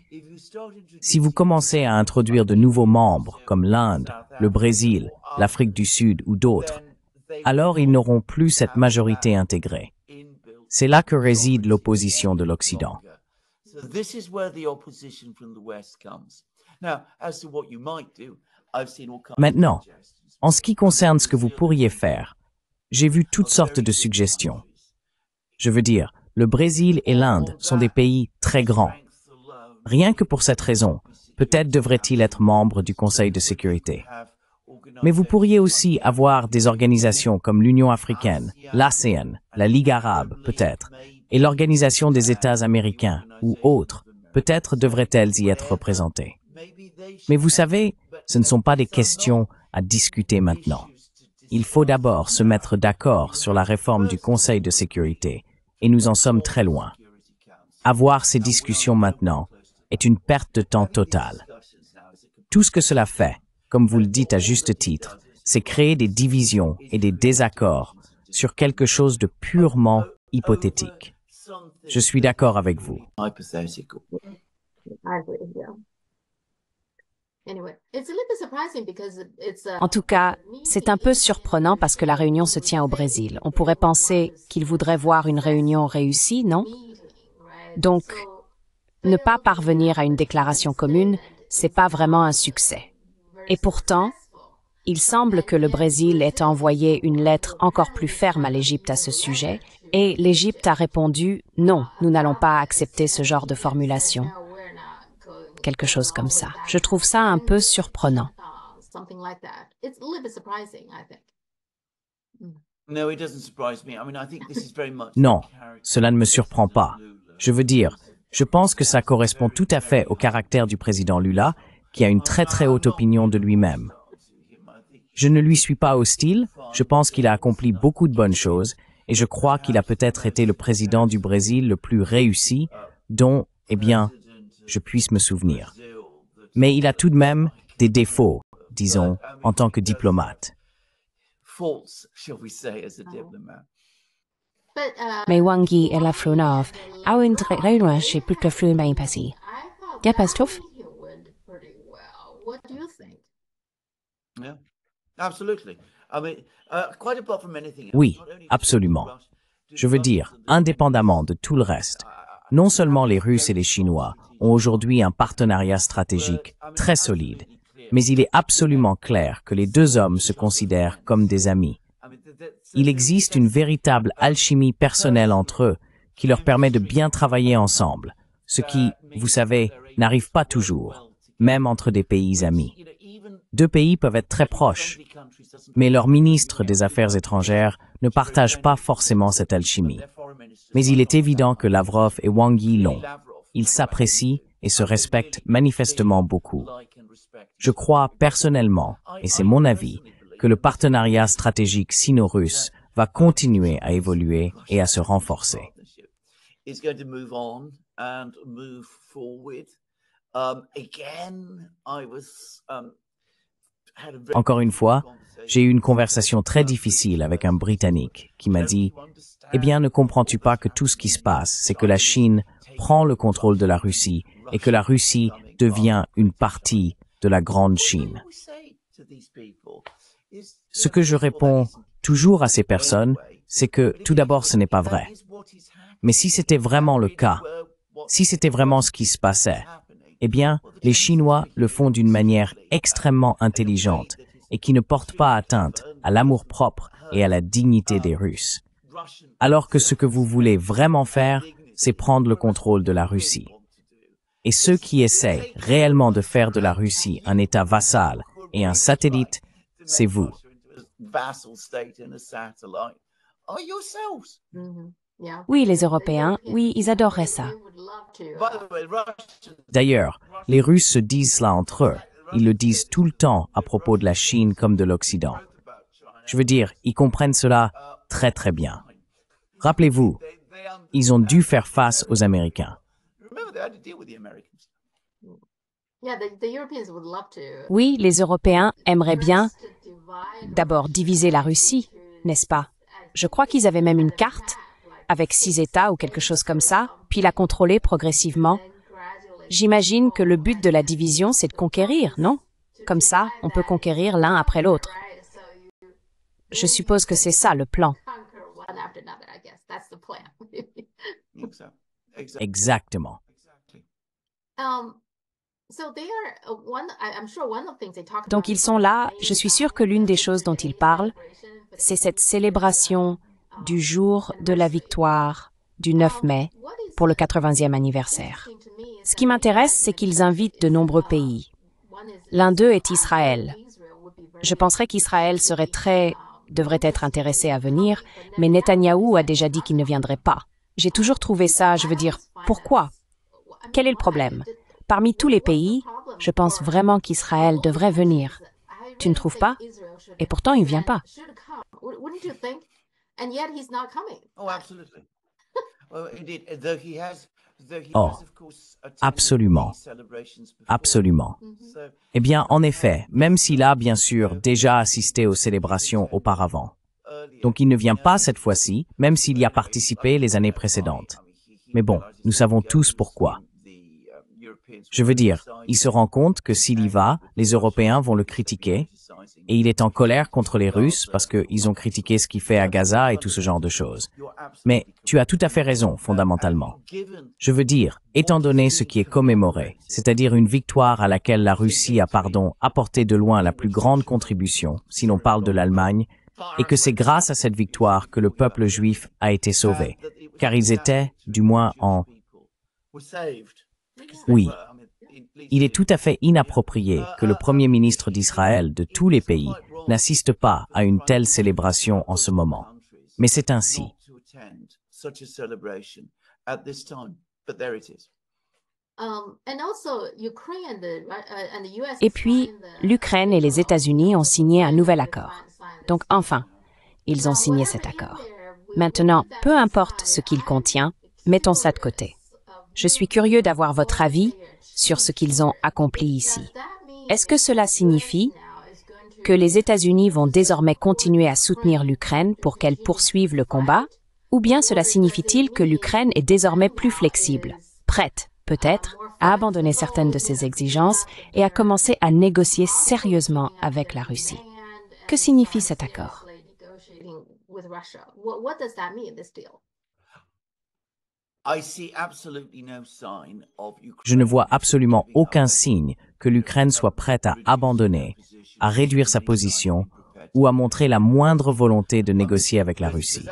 Si vous commencez à introduire de nouveaux membres comme l'Inde, le Brésil, l'Afrique du Sud ou d'autres, alors ils n'auront plus cette majorité intégrée. C'est là que réside l'opposition de l'Occident. Maintenant, en ce qui concerne ce que vous pourriez faire, j'ai vu toutes sortes de suggestions. Je veux dire, le Brésil et l'Inde sont des pays très grands. Rien que pour cette raison, peut-être devraient-ils être membres du Conseil de sécurité. Mais vous pourriez aussi avoir des organisations comme l'Union africaine, l'ASEAN, la Ligue arabe, peut-être, et l'Organisation des États américains, ou autres, peut-être devraient-elles y être représentées. Mais vous savez, ce ne sont pas des questions à discuter maintenant. Il faut d'abord se mettre d'accord sur la réforme du Conseil de sécurité, et nous en sommes très loin. Avoir ces discussions maintenant est une perte de temps totale. Tout ce que cela fait, comme vous le dites à juste titre, c'est créer des divisions et des désaccords sur quelque chose de purement hypothétique. Je suis d'accord avec vous. En tout cas, c'est un peu surprenant parce que la réunion se tient au Brésil. On pourrait penser qu'il voudrait voir une réunion réussie, non? Donc, ne pas parvenir à une déclaration commune, c'est pas vraiment un succès. Et pourtant, il semble que le Brésil ait envoyé une lettre encore plus ferme à l'Égypte à ce sujet, et l'Égypte a répondu « Non, nous n'allons pas accepter ce genre de formulation ». Quelque chose comme ça. Je trouve ça un peu surprenant. Non, cela ne me surprend pas. Je veux dire, je pense que ça correspond tout à fait au caractère du président Lula, qui a une très haute opinion de lui-même. Je ne lui suis pas hostile, je pense qu'il a accompli beaucoup de bonnes choses, et je crois qu'il a peut-être été le président du Brésil le plus réussi, dont, eh bien, je puisse me souvenir. Mais il a tout de même des défauts, disons, en tant que diplomate. Mais Wang Yi et la Flunov, a une réunion chez plus que flux main passé. Gap as tough? Oui, absolument. Je veux dire, indépendamment de tout le reste, non seulement les Russes et les Chinois ont aujourd'hui un partenariat stratégique très solide, mais il est absolument clair que les deux hommes se considèrent comme des amis. Il existe une véritable alchimie personnelle entre eux qui leur permet de bien travailler ensemble, ce qui, vous savez, n'arrive pas toujours, même entre des pays amis. Deux pays peuvent être très proches, mais leurs ministres des Affaires étrangères ne partagent pas forcément cette alchimie. Mais il est évident que Lavrov et Wang Yi l'ont. Ils s'apprécient et se respectent manifestement beaucoup. Je crois personnellement, et c'est mon avis, que le partenariat stratégique sino-russe va continuer à évoluer et à se renforcer. Encore une fois, j'ai eu une conversation très difficile avec un Britannique qui m'a dit « Eh bien, ne comprends-tu pas que tout ce qui se passe, c'est que la Chine prend le contrôle de la Russie et que la Russie devient une partie de la grande Chine ?» Ce que je réponds toujours à ces personnes, c'est que tout d'abord, ce n'est pas vrai. Mais si c'était vraiment le cas, si c'était vraiment ce qui se passait, eh bien, les Chinois le font d'une manière extrêmement intelligente et qui ne porte pas atteinte à l'amour-propre et à la dignité des Russes. Alors que ce que vous voulez vraiment faire, c'est prendre le contrôle de la Russie. Et ceux qui essaient réellement de faire de la Russie un État vassal et un satellite, c'est vous. Oui, les Européens, oui, ils adoreraient ça. D'ailleurs, les Russes se disent cela entre eux. Ils le disent tout le temps à propos de la Chine comme de l'Occident. Je veux dire, ils comprennent cela très très bien. Rappelez-vous, ils ont dû faire face aux Américains. Oui, les Européens aimeraient bien d'abord diviser la Russie, n'est-ce pas? Je crois qu'ils avaient même une carte avec 6 États ou quelque chose comme ça, puis la contrôler progressivement. J'imagine que le but de la division, c'est de conquérir, non? Comme ça, on peut conquérir l'un après l'autre. Je suppose que c'est ça le plan. Exactement. Donc ils sont là, je suis sûre que l'une des choses dont ils parlent, c'est cette célébration du jour de la victoire du 9 mai pour le 80e anniversaire. Ce qui m'intéresse, c'est qu'ils invitent de nombreux pays. L'un d'eux est Israël. Je penserais qu'Israël devrait être intéressé à venir, mais Netanyahou a déjà dit qu'il ne viendrait pas. J'ai toujours trouvé ça, je veux dire, pourquoi? Quel est le problème? Parmi tous les pays, je pense vraiment qu'Israël devrait venir. Tu ne trouves pas? Et pourtant, il ne vient pas. Oh, absolument. Absolument. Eh bien, en effet, même s'il a bien sûr déjà assisté aux célébrations auparavant. Donc il ne vient pas cette fois-ci, même s'il y a participé les années précédentes. Mais bon, nous savons tous pourquoi. Je veux dire, il se rend compte que s'il y va, les Européens vont le critiquer, et il est en colère contre les Russes parce qu'ils ont critiqué ce qu'il fait à Gaza et tout ce genre de choses. Mais tu as tout à fait raison, fondamentalement. Je veux dire, étant donné ce qui est commémoré, c'est-à-dire une victoire à laquelle la Russie a, apporté de loin la plus grande contribution, si l'on parle de l'Allemagne, et que c'est grâce à cette victoire que le peuple juif a été sauvé, car ils étaient, du moins Oui. Il est tout à fait inapproprié que le Premier ministre d'Israël de tous les pays n'assiste pas à une telle célébration en ce moment. Mais c'est ainsi. Et puis, l'Ukraine et les États-Unis ont signé un nouvel accord. Donc enfin, ils ont signé cet accord. Maintenant, peu importe ce qu'il contient, mettons ça de côté. Je suis curieux d'avoir votre avis sur ce qu'ils ont accompli ici. Est-ce que cela signifie que les États-Unis vont désormais continuer à soutenir l'Ukraine pour qu'elle poursuive le combat? Ou bien cela signifie-t-il que l'Ukraine est désormais plus flexible, prête, peut-être, à abandonner certaines de ses exigences et à commencer à négocier sérieusement avec la Russie? Que signifie cet accord? Je ne vois absolument aucun signe que l'Ukraine soit prête à abandonner, à réduire sa position ou à montrer la moindre volonté de négocier avec la Russie.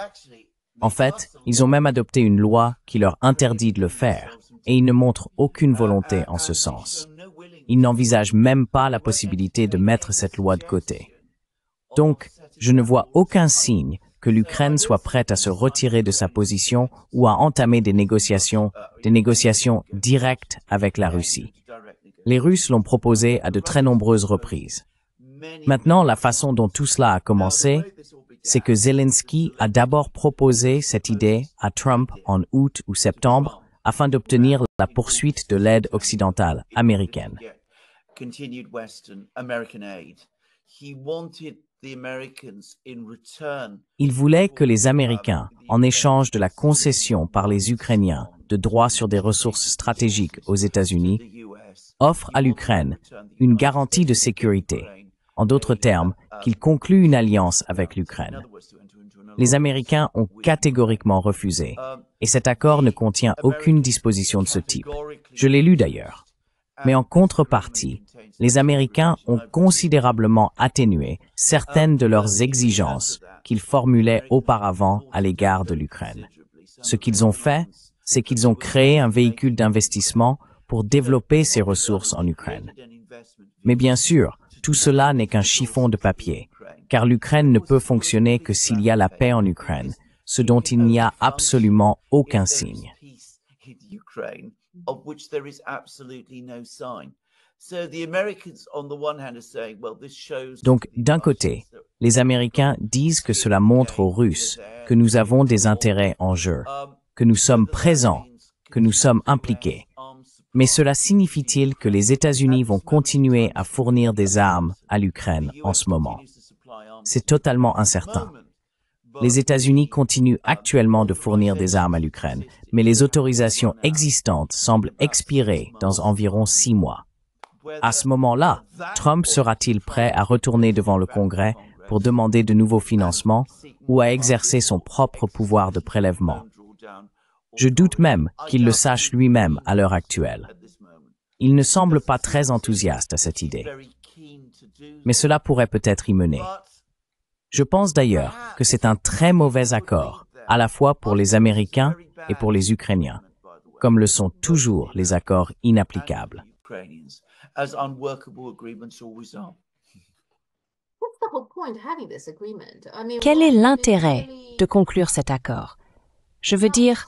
En fait, ils ont même adopté une loi qui leur interdit de le faire, et ils ne montrent aucune volonté en ce sens. Ils n'envisagent même pas la possibilité de mettre cette loi de côté. Donc, je ne vois aucun signe que l'Ukraine soit prête à se retirer de sa position ou à entamer des négociations directes avec la Russie. Les Russes l'ont proposé à de très nombreuses reprises. Maintenant, la façon dont tout cela a commencé, c'est que Zelensky a d'abord proposé cette idée à Trump en août ou septembre afin d'obtenir la poursuite de l'aide occidentale américaine. Il voulait que les Américains, en échange de la concession par les Ukrainiens de droits sur des ressources stratégiques aux États-Unis, offrent à l'Ukraine une garantie de sécurité. En d'autres termes, qu'ils concluent une alliance avec l'Ukraine. Les Américains ont catégoriquement refusé, et cet accord ne contient aucune disposition de ce type. Je l'ai lu d'ailleurs. Mais en contrepartie, les Américains ont considérablement atténué certaines de leurs exigences qu'ils formulaient auparavant à l'égard de l'Ukraine. Ce qu'ils ont fait, c'est qu'ils ont créé un véhicule d'investissement pour développer ces ressources en Ukraine. Mais bien sûr, tout cela n'est qu'un chiffon de papier, car l'Ukraine ne peut fonctionner que s'il y a la paix en Ukraine, ce dont il n'y a absolument aucun signe. Donc, d'un côté, les Américains disent que cela montre aux Russes que nous avons des intérêts en jeu, que nous sommes présents, que nous sommes impliqués. Mais cela signifie-t-il que les États-Unis vont continuer à fournir des armes à l'Ukraine en ce moment? C'est totalement incertain. Les États-Unis continuent actuellement de fournir des armes à l'Ukraine, mais les autorisations existantes semblent expirer dans environ 6 mois. À ce moment-là, Trump sera-t-il prêt à retourner devant le Congrès pour demander de nouveaux financements ou à exercer son propre pouvoir de prélèvement? Je doute même qu'il le sache lui-même à l'heure actuelle. Il ne semble pas très enthousiaste à cette idée. Mais cela pourrait peut-être y mener. Je pense d'ailleurs que c'est un très mauvais accord, à la fois pour les Américains et pour les Ukrainiens, comme le sont toujours les accords inapplicables. Quel est l'intérêt de conclure cet accord? Je veux dire,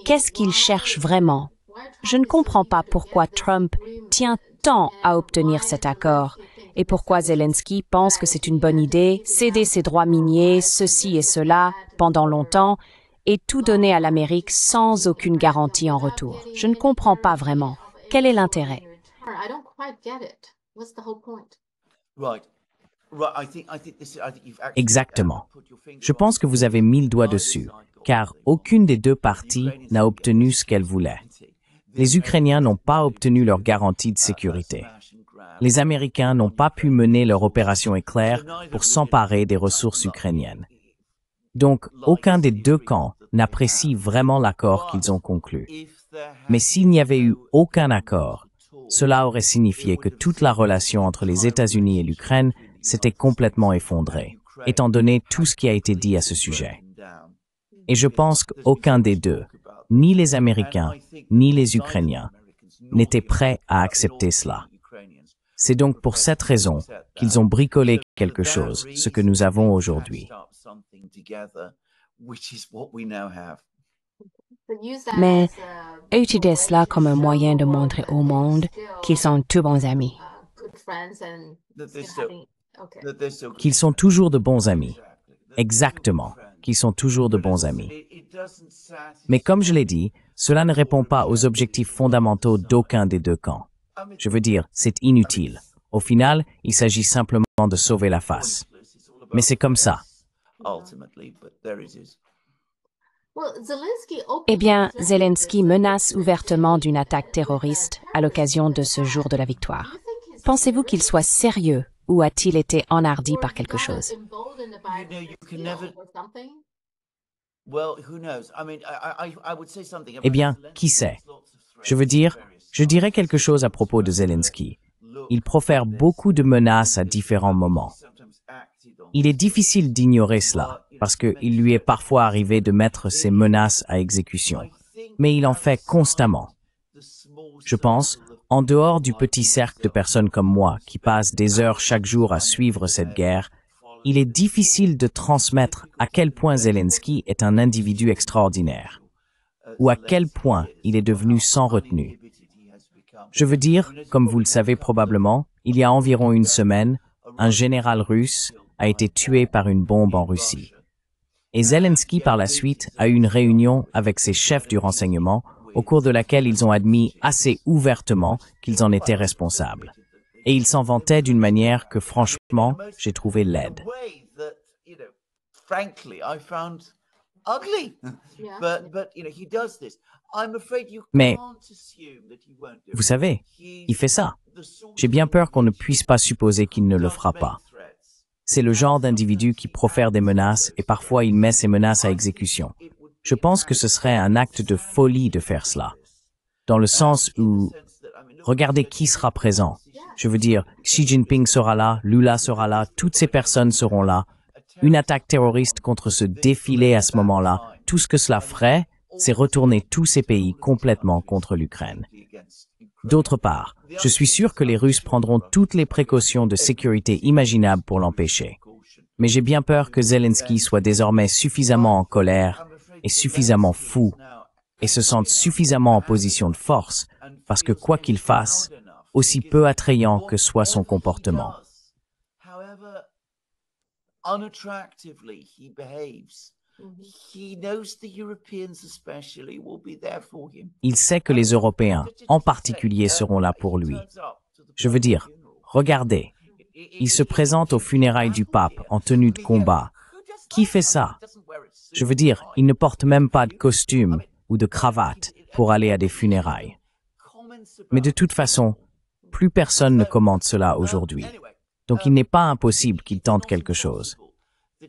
qu'est-ce qu'il cherche vraiment? Je ne comprends pas pourquoi Trump tient tant à obtenir cet accord et pourquoi Zelensky pense que c'est une bonne idée, céder ses droits miniers, ceci et cela, pendant longtemps, et tout donner à l'Amérique sans aucune garantie en retour. Je ne comprends pas vraiment. Quel est l'intérêt? Exactement. Je pense que vous avez mis le doigt dessus, car aucune des deux parties n'a obtenu ce qu'elle voulait. Les Ukrainiens n'ont pas obtenu leur garantie de sécurité. Les Américains n'ont pas pu mener leur opération éclair pour s'emparer des ressources ukrainiennes. Donc, aucun des deux camps n'apprécie vraiment l'accord qu'ils ont conclu. Mais s'il n'y avait eu aucun accord, cela aurait signifié que toute la relation entre les États-Unis et l'Ukraine s'était complètement effondrée, étant donné tout ce qui a été dit à ce sujet. Et je pense qu'aucun des deux, ni les Américains, ni les Ukrainiens, n'étaient prêts à accepter cela. C'est donc pour cette raison qu'ils ont bricolé quelque chose, ce que nous avons aujourd'hui. Mais utilisez cela comme un moyen de montrer au monde qu'ils sont tous bons amis. Qu'ils sont toujours de bons amis. Exactement, qu'ils sont toujours de bons amis. Mais comme je l'ai dit, cela ne répond pas aux objectifs fondamentaux d'aucun des deux camps. Je veux dire, c'est inutile. Au final, il s'agit simplement de sauver la face. Mais c'est comme ça. Eh bien, Zelensky menace ouvertement d'une attaque terroriste à l'occasion de ce jour de la victoire. Pensez-vous qu'il soit sérieux ou a-t-il été enhardi par quelque chose? Eh bien, qui sait? Je dirais quelque chose à propos de Zelensky. Il profère beaucoup de menaces à différents moments. Il est difficile d'ignorer cela, parce qu'il lui est parfois arrivé de mettre ces menaces à exécution. Mais il en fait constamment. Je pense, en dehors du petit cercle de personnes comme moi qui passent des heures chaque jour à suivre cette guerre, il est difficile de transmettre à quel point Zelensky est un individu extraordinaire, ou à quel point il est devenu sans retenue. Je veux dire, comme vous le savez probablement, il y a environ une semaine, un général russe a été tué par une bombe en Russie. Et Zelensky, par la suite, a eu une réunion avec ses chefs du renseignement, au cours de laquelle ils ont admis assez ouvertement qu'ils en étaient responsables. Et ils s'en vantaient d'une manière que, franchement, j'ai trouvé laide. Mais, vous savez, il fait ça. J'ai bien peur qu'on ne puisse pas supposer qu'il ne le fera pas. C'est le genre d'individu qui profère des menaces et parfois il met ces menaces à exécution. Je pense que ce serait un acte de folie de faire cela. Dans le sens où, regardez qui sera présent. Je veux dire, Xi Jinping sera là, Lula sera là, toutes ces personnes seront là. Une attaque terroriste contre ce défilé à ce moment-là, tout ce que cela ferait, c'est retourner tous ces pays complètement contre l'Ukraine. D'autre part, je suis sûr que les Russes prendront toutes les précautions de sécurité imaginables pour l'empêcher. Mais j'ai bien peur que Zelensky soit désormais suffisamment en colère et suffisamment fou et se sente suffisamment en position de force parce que quoi qu'il fasse, aussi peu attrayant que soit son comportement, il sait que les Européens, en particulier, seront là pour lui. Je veux dire, regardez, il se présente aux funérailles du pape en tenue de combat. Qui fait ça? Je veux dire, il ne porte même pas de costume ou de cravate pour aller à des funérailles. Mais de toute façon, plus personne ne commente cela aujourd'hui. Donc il n'est pas impossible qu'il tente quelque chose.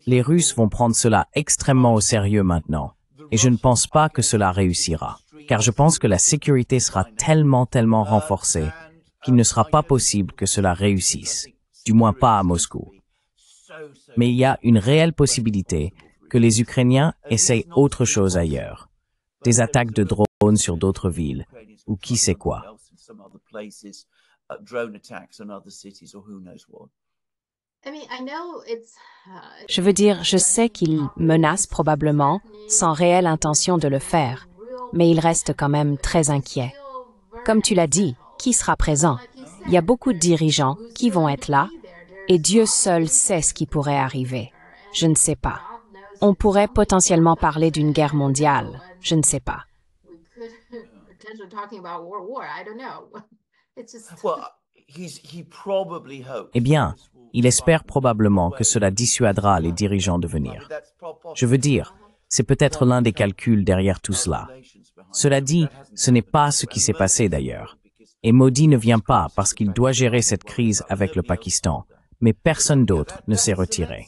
Les Russes vont prendre cela extrêmement au sérieux maintenant, et je ne pense pas que cela réussira, car je pense que la sécurité sera tellement renforcée qu'il ne sera pas possible que cela réussisse, du moins pas à Moscou. Mais il y a une réelle possibilité que les Ukrainiens essayent autre chose ailleurs, des attaques de drones sur d'autres villes, ou qui sait quoi. Je veux dire, je sais qu'il menace probablement, sans réelle intention de le faire, mais il reste quand même très inquiet. Comme tu l'as dit, qui sera présent? Il y a beaucoup de dirigeants qui vont être là, et Dieu seul sait ce qui pourrait arriver. Je ne sais pas. On pourrait potentiellement parler d'une guerre mondiale. Je ne sais pas. Eh bien, il espère probablement que cela dissuadera les dirigeants de venir. Je veux dire, c'est peut-être l'un des calculs derrière tout cela. Cela dit, ce n'est pas ce qui s'est passé d'ailleurs. Et Modi ne vient pas parce qu'il doit gérer cette crise avec le Pakistan, mais personne d'autre ne s'est retiré.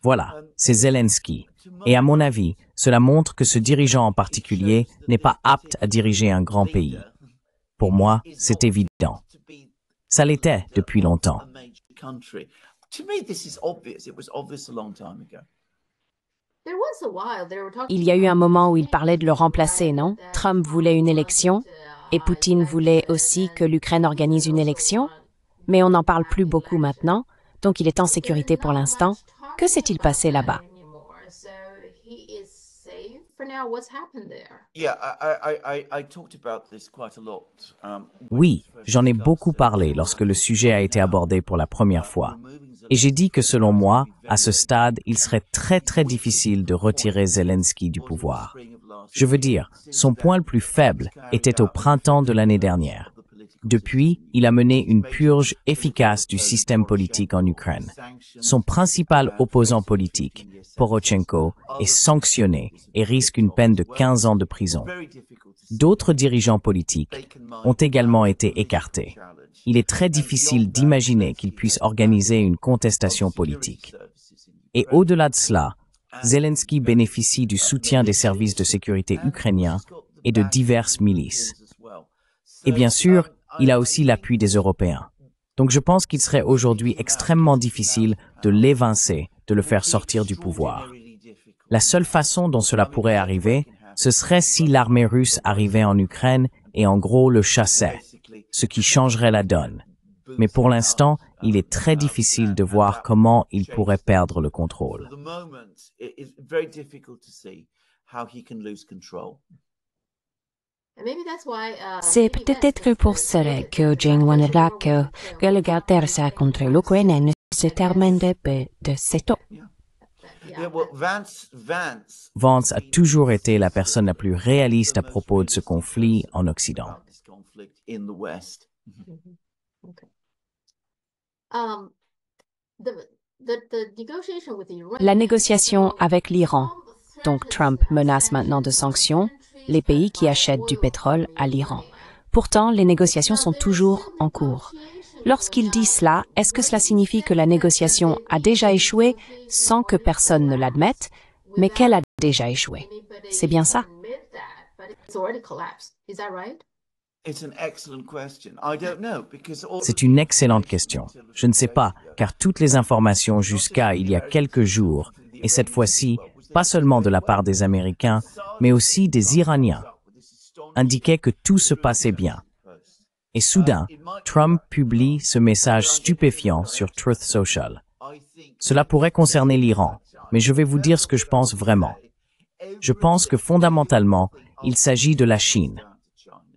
Voilà, c'est Zelensky. Et à mon avis, cela montre que ce dirigeant en particulier n'est pas apte à diriger un grand pays. Pour moi, c'est évident. Ça l'était depuis longtemps. Il y a eu un moment où il parlait de le remplacer, non? Trump voulait une élection, et Poutine voulait aussi que l'Ukraine organise une élection, mais on n'en parle plus beaucoup maintenant, donc il est en sécurité pour l'instant. Que s'est-il passé là-bas? Oui, j'en ai beaucoup parlé lorsque le sujet a été abordé pour la première fois. Et j'ai dit que selon moi, à ce stade, il serait très difficile de retirer Zelensky du pouvoir. Je veux dire, son point le plus faible était au printemps de l'année dernière. Depuis, il a mené une purge efficace du système politique en Ukraine. Son principal opposant politique, Porochenko, est sanctionné et risque une peine de 15 ans de prison. D'autres dirigeants politiques ont également été écartés. Il est très difficile d'imaginer qu'ils puissent organiser une contestation politique. Et au-delà de cela, Zelensky bénéficie du soutien des services de sécurité ukrainiens et de diverses milices. Et bien sûr, il a aussi l'appui des Européens. Donc je pense qu'il serait aujourd'hui extrêmement difficile de l'évincer, de le faire sortir du pouvoir. La seule façon dont cela pourrait arriver, ce serait si l'armée russe arrivait en Ukraine et en gros le chassait, ce qui changerait la donne. Mais pour l'instant, il est très difficile de voir comment il pourrait perdre le contrôle. C'est peut-être pour cela que Jane voudra que la guerre contre l'Ukraine se termine de cette eau. Vance a toujours été la personne la plus réaliste à propos de ce conflit en Occident. La négociation avec l'Iran, donc Trump menace maintenant de sanctions les pays qui achètent du pétrole à l'Iran. Pourtant, les négociations sont toujours en cours. Lorsqu'il dit cela, est-ce que cela signifie que la négociation a déjà échoué sans que personne ne l'admette, mais qu'elle a déjà échoué? C'est bien ça? C'est une excellente question. Je ne sais pas, car toutes les informations jusqu'à il y a quelques jours, et cette fois-ci, pas seulement de la part des Américains, mais aussi des Iraniens, indiquaient que tout se passait bien. Et soudain, Trump publie ce message stupéfiant sur Truth Social. Cela pourrait concerner l'Iran, mais je vais vous dire ce que je pense vraiment. Je pense que fondamentalement, il s'agit de la Chine.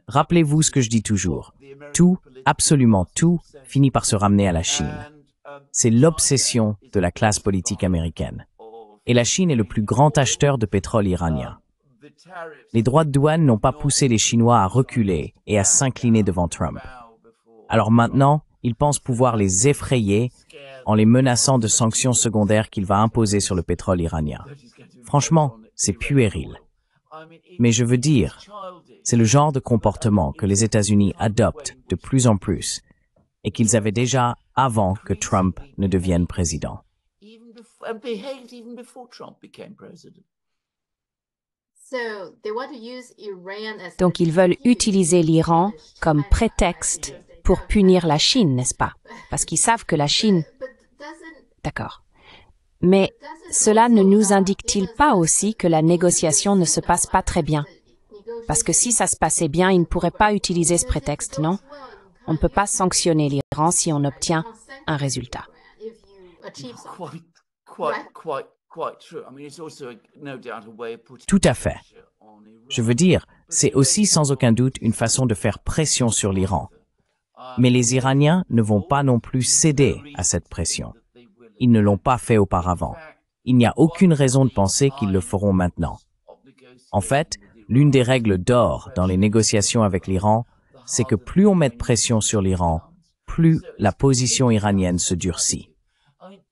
Rappelez-vous ce que je dis toujours. Tout, absolument tout, finit par se ramener à la Chine. C'est l'obsession de la classe politique américaine. Et la Chine est le plus grand acheteur de pétrole iranien. Les droits de douane n'ont pas poussé les Chinois à reculer et à s'incliner devant Trump. Alors maintenant, ils pensent pouvoir les effrayer en les menaçant de sanctions secondaires qu'il va imposer sur le pétrole iranien. Franchement, c'est puéril. Mais je veux dire, c'est le genre de comportement que les États-Unis adoptent de plus en plus et qu'ils avaient déjà avant que Trump ne devienne président. Donc ils veulent utiliser l'Iran comme prétexte pour punir la Chine, n'est-ce pas? Parce qu'ils savent que la Chine... D'accord. Mais cela ne nous indique-t-il pas aussi que la négociation ne se passe pas très bien? Parce que si ça se passait bien, ils ne pourraient pas utiliser ce prétexte, non? On ne peut pas sanctionner l'Iran si on obtient un résultat. Tout à fait. Je veux dire, c'est aussi sans aucun doute une façon de faire pression sur l'Iran. Mais les Iraniens ne vont pas non plus céder à cette pression. Ils ne l'ont pas fait auparavant. Il n'y a aucune raison de penser qu'ils le feront maintenant. En fait, l'une des règles d'or dans les négociations avec l'Iran, c'est que plus on met de pression sur l'Iran, plus la position iranienne se durcit.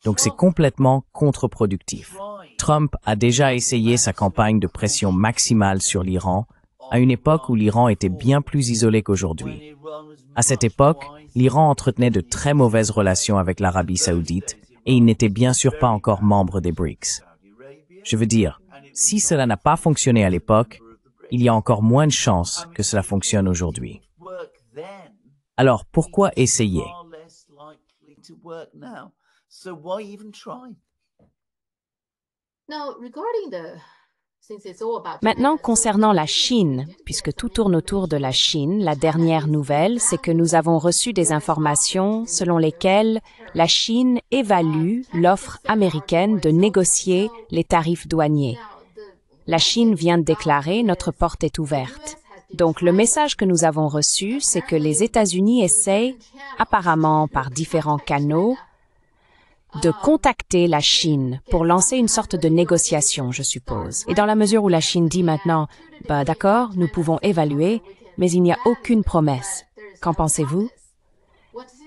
Donc c'est complètement contre-productif. Trump a déjà essayé sa campagne de pression maximale sur l'Iran à une époque où l'Iran était bien plus isolé qu'aujourd'hui. À cette époque, l'Iran entretenait de très mauvaises relations avec l'Arabie saoudite et il n'était bien sûr pas encore membre des BRICS. Je veux dire, si cela n'a pas fonctionné à l'époque, il y a encore moins de chances que cela fonctionne aujourd'hui. Alors pourquoi essayer? Maintenant, concernant la Chine, puisque tout tourne autour de la Chine, la dernière nouvelle, c'est que nous avons reçu des informations selon lesquelles la Chine évalue l'offre américaine de négocier les tarifs douaniers. La Chine vient de déclarer « Notre porte est ouverte ». Donc, le message que nous avons reçu, c'est que les États-Unis essayent, apparemment par différents canaux, de contacter la Chine pour lancer une sorte de négociation, je suppose. Et dans la mesure où la Chine dit maintenant, d'accord, nous pouvons évaluer, mais il n'y a aucune promesse. Qu'en pensez-vous?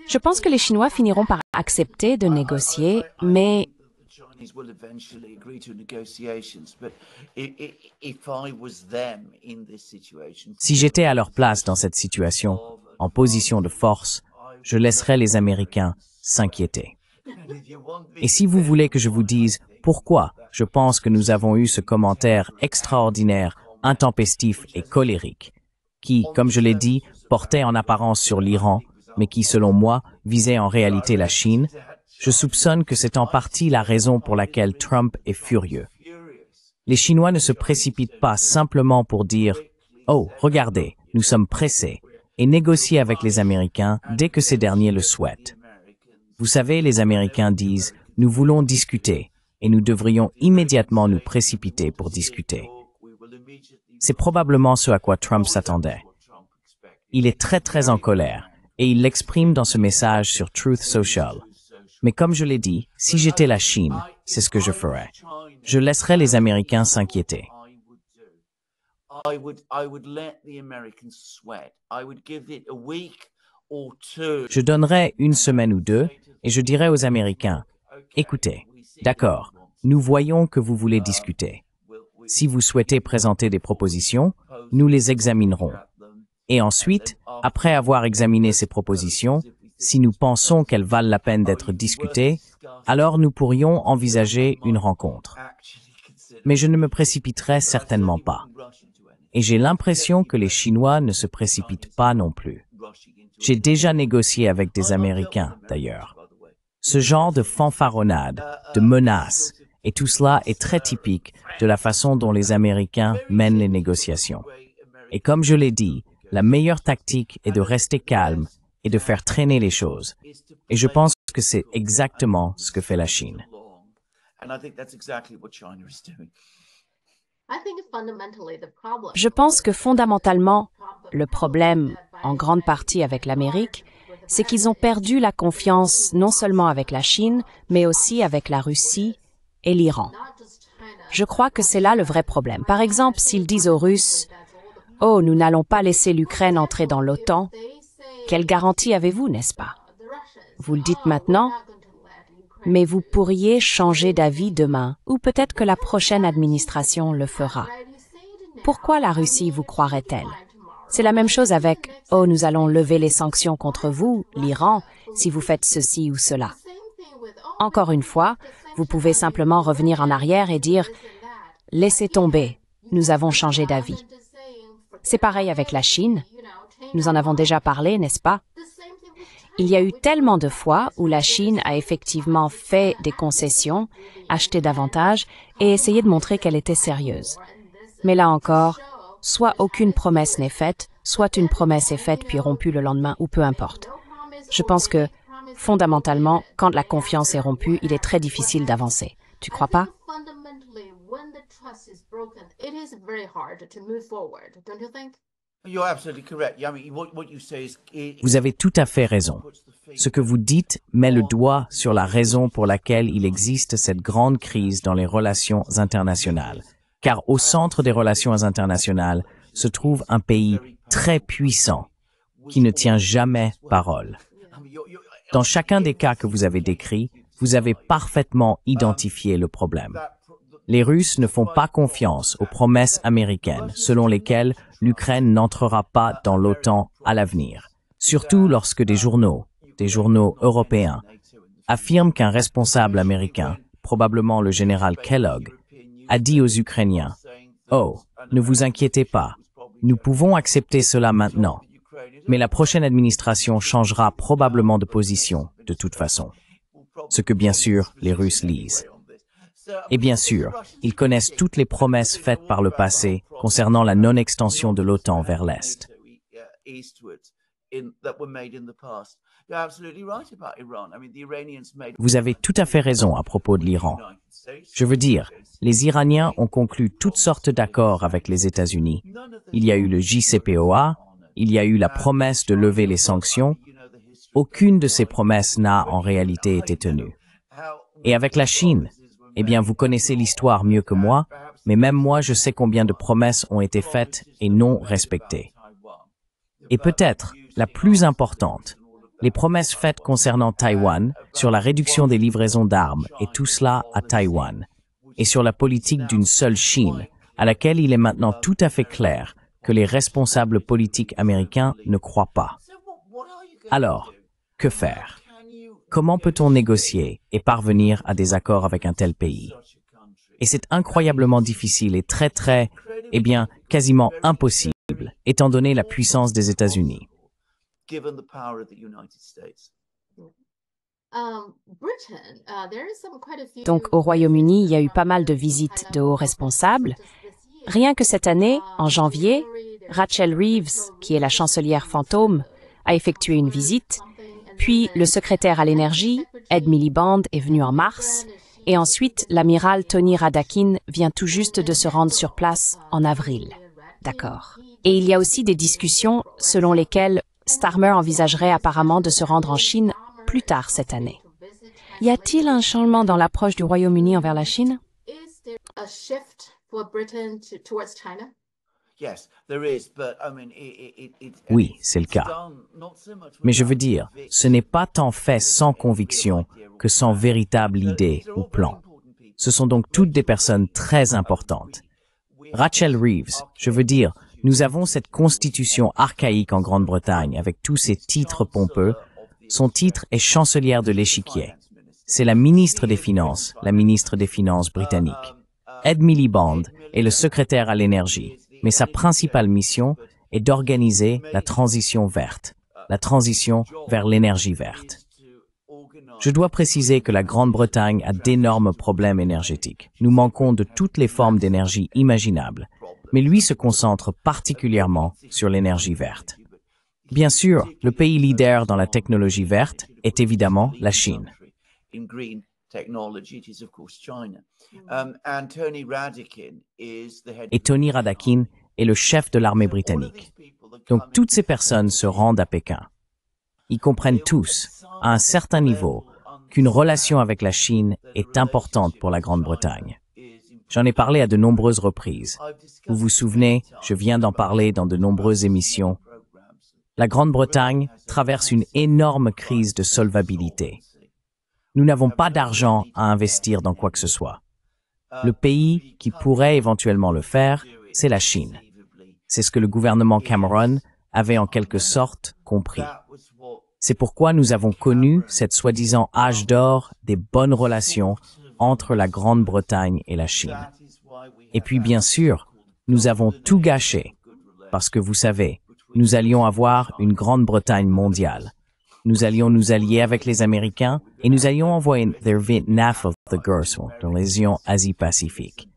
Je pense que les Chinois finiront par accepter de négocier, mais Si j'étais à leur place dans cette situation, en position de force, je laisserais les Américains s'inquiéter. Et si vous voulez que je vous dise pourquoi je pense que nous avons eu ce commentaire extraordinaire, intempestif et colérique, qui, comme je l'ai dit, portait en apparence sur l'Iran, mais qui, selon moi, visait en réalité la Chine, je soupçonne que c'est en partie la raison pour laquelle Trump est furieux. Les Chinois ne se précipitent pas simplement pour dire « Oh, regardez, nous sommes pressés » et négocier avec les Américains dès que ces derniers le souhaitent. Vous savez, les Américains disent « Nous voulons discuter » et nous devrions immédiatement nous précipiter pour discuter. C'est probablement ce à quoi Trump s'attendait. Il est très en colère et il l'exprime dans ce message sur Truth Social. Mais comme je l'ai dit, si j'étais la Chine, c'est ce que je ferais. Je laisserais les Américains s'inquiéter. Je donnerais une semaine ou deux et je dirais aux Américains, écoutez, d'accord, nous voyons que vous voulez discuter. Si vous souhaitez présenter des propositions, nous les examinerons. Et ensuite, après avoir examiné ces propositions, si nous pensons qu'elles valent la peine d'être discutées, alors nous pourrions envisager une rencontre. Mais je ne me précipiterai certainement pas. Et j'ai l'impression que les Chinois ne se précipitent pas non plus. J'ai déjà négocié avec des Américains, d'ailleurs. Ce genre de fanfaronnade, de menaces, et tout cela est très typique de la façon dont les Américains mènent les négociations. Et comme je l'ai dit, la meilleure tactique est de rester calme et de faire traîner les choses. Et je pense que c'est exactement ce que fait la Chine. je pense que fondamentalement, le problème, en grande partie avec l'Amérique, c'est qu'ils ont perdu la confiance non seulement avec la Chine, mais aussi avec la Russie et l'Iran. Je crois que c'est là le vrai problème. Par exemple, s'ils disent aux Russes « Oh, nous n'allons pas laisser l'Ukraine entrer dans l'OTAN », quelle garantie avez-vous, n'est-ce pas? Vous le dites maintenant, mais vous pourriez changer d'avis demain, ou peut-être que la prochaine administration le fera. Pourquoi la Russie vous croirait-elle? C'est la même chose avec « Oh, nous allons lever les sanctions contre vous, l'Iran, si vous faites ceci ou cela ». Encore une fois, vous pouvez simplement revenir en arrière et dire « Laissez tomber, nous avons changé d'avis ». C'est pareil avec la Chine. Nous en avons déjà parlé, n'est-ce pas? Il y a eu tellement de fois où la Chine a effectivement fait des concessions, acheté davantage et essayé de montrer qu'elle était sérieuse. Mais là encore, soit aucune promesse n'est faite, soit une promesse est faite puis rompue le lendemain, ou peu importe. Je pense que, fondamentalement, quand la confiance est rompue, il est très difficile d'avancer. Tu crois pas? Vous avez tout à fait raison. Ce que vous dites met le doigt sur la raison pour laquelle il existe cette grande crise dans les relations internationales. Car au centre des relations internationales se trouve un pays très puissant qui ne tient jamais parole. Dans chacun des cas que vous avez décrits, vous avez parfaitement identifié le problème. Les Russes ne font pas confiance aux promesses américaines selon lesquelles l'Ukraine n'entrera pas dans l'OTAN à l'avenir, surtout lorsque des journaux européens, affirment qu'un responsable américain, probablement le général Kellogg, a dit aux Ukrainiens « Oh, ne vous inquiétez pas, nous pouvons accepter cela maintenant, mais la prochaine administration changera probablement de position de toute façon. » Ce que bien sûr les Russes lisent. Et bien sûr, ils connaissent toutes les promesses faites par le passé concernant la non-extension de l'OTAN vers l'Est. Vous avez tout à fait raison à propos de l'Iran. Je veux dire, les Iraniens ont conclu toutes sortes d'accords avec les États-Unis. Il y a eu le JCPOA, il y a eu la promesse de lever les sanctions. Aucune de ces promesses n'a en réalité été tenue. Et avec la Chine, eh bien, vous connaissez l'histoire mieux que moi, mais même moi, je sais combien de promesses ont été faites et non respectées. Et peut-être, la plus importante, les promesses faites concernant Taïwan, sur la réduction des livraisons d'armes, et tout cela à Taïwan, et sur la politique d'une seule Chine, à laquelle il est maintenant tout à fait clair que les responsables politiques américains ne croient pas. Alors, que faire? Comment peut-on négocier et parvenir à des accords avec un tel pays? Et c'est incroyablement difficile et quasiment impossible, étant donné la puissance des États-Unis. Donc au Royaume-Uni, il y a eu pas mal de visites de hauts responsables. Rien que cette année, en janvier, Rachel Reeves, qui est la chancelière fantôme, a effectué une visite, puis le secrétaire à l'énergie, Ed Miliband, est venu en mars, et ensuite l'amiral Tony Radakin vient tout juste de se rendre sur place en avril. D'accord. Et il y a aussi des discussions selon lesquelles Starmer envisagerait apparemment de se rendre en Chine plus tard cette année. Y a-t-il un changement dans l'approche du Royaume-Uni envers la Chine? Oui, c'est le cas. Mais je veux dire, ce n'est pas tant fait sans conviction que sans véritable idée ou plan. Ce sont donc toutes des personnes très importantes. Rachel Reeves, je veux dire, nous avons cette constitution archaïque en Grande-Bretagne avec tous ses titres pompeux. Son titre est chancelière de l'échiquier. C'est la ministre des Finances britannique. Ed Miliband est le secrétaire à l'énergie, mais sa principale mission est d'organiser la transition verte, la transition vers l'énergie verte. Je dois préciser que la Grande-Bretagne a d'énormes problèmes énergétiques. Nous manquons de toutes les formes d'énergie imaginables, mais lui se concentre particulièrement sur l'énergie verte. Bien sûr, le pays leader dans la technologie verte est évidemment la Chine. Et Tony Radakin est le chef de l'armée britannique. Donc toutes ces personnes se rendent à Pékin. Ils comprennent tous, à un certain niveau, qu'une relation avec la Chine est importante pour la Grande-Bretagne. J'en ai parlé à de nombreuses reprises. Vous vous souvenez, je viens d'en parler dans de nombreuses émissions. La Grande-Bretagne traverse une énorme crise de solvabilité. Nous n'avons pas d'argent à investir dans quoi que ce soit. Le pays qui pourrait éventuellement le faire, c'est la Chine. C'est ce que le gouvernement Cameron avait en quelque sorte compris. C'est pourquoi nous avons connu cette soi-disant âge d'or des bonnes relations entre la Grande-Bretagne et la Chine. Et puis bien sûr, nous avons tout gâché, parce que vous savez, nous allions avoir une Grande-Bretagne mondiale. Nous allions nous allier avec les Américains et nous allions envoyer their Vietnam of the Gulf dans les régions Asie-Pacifique.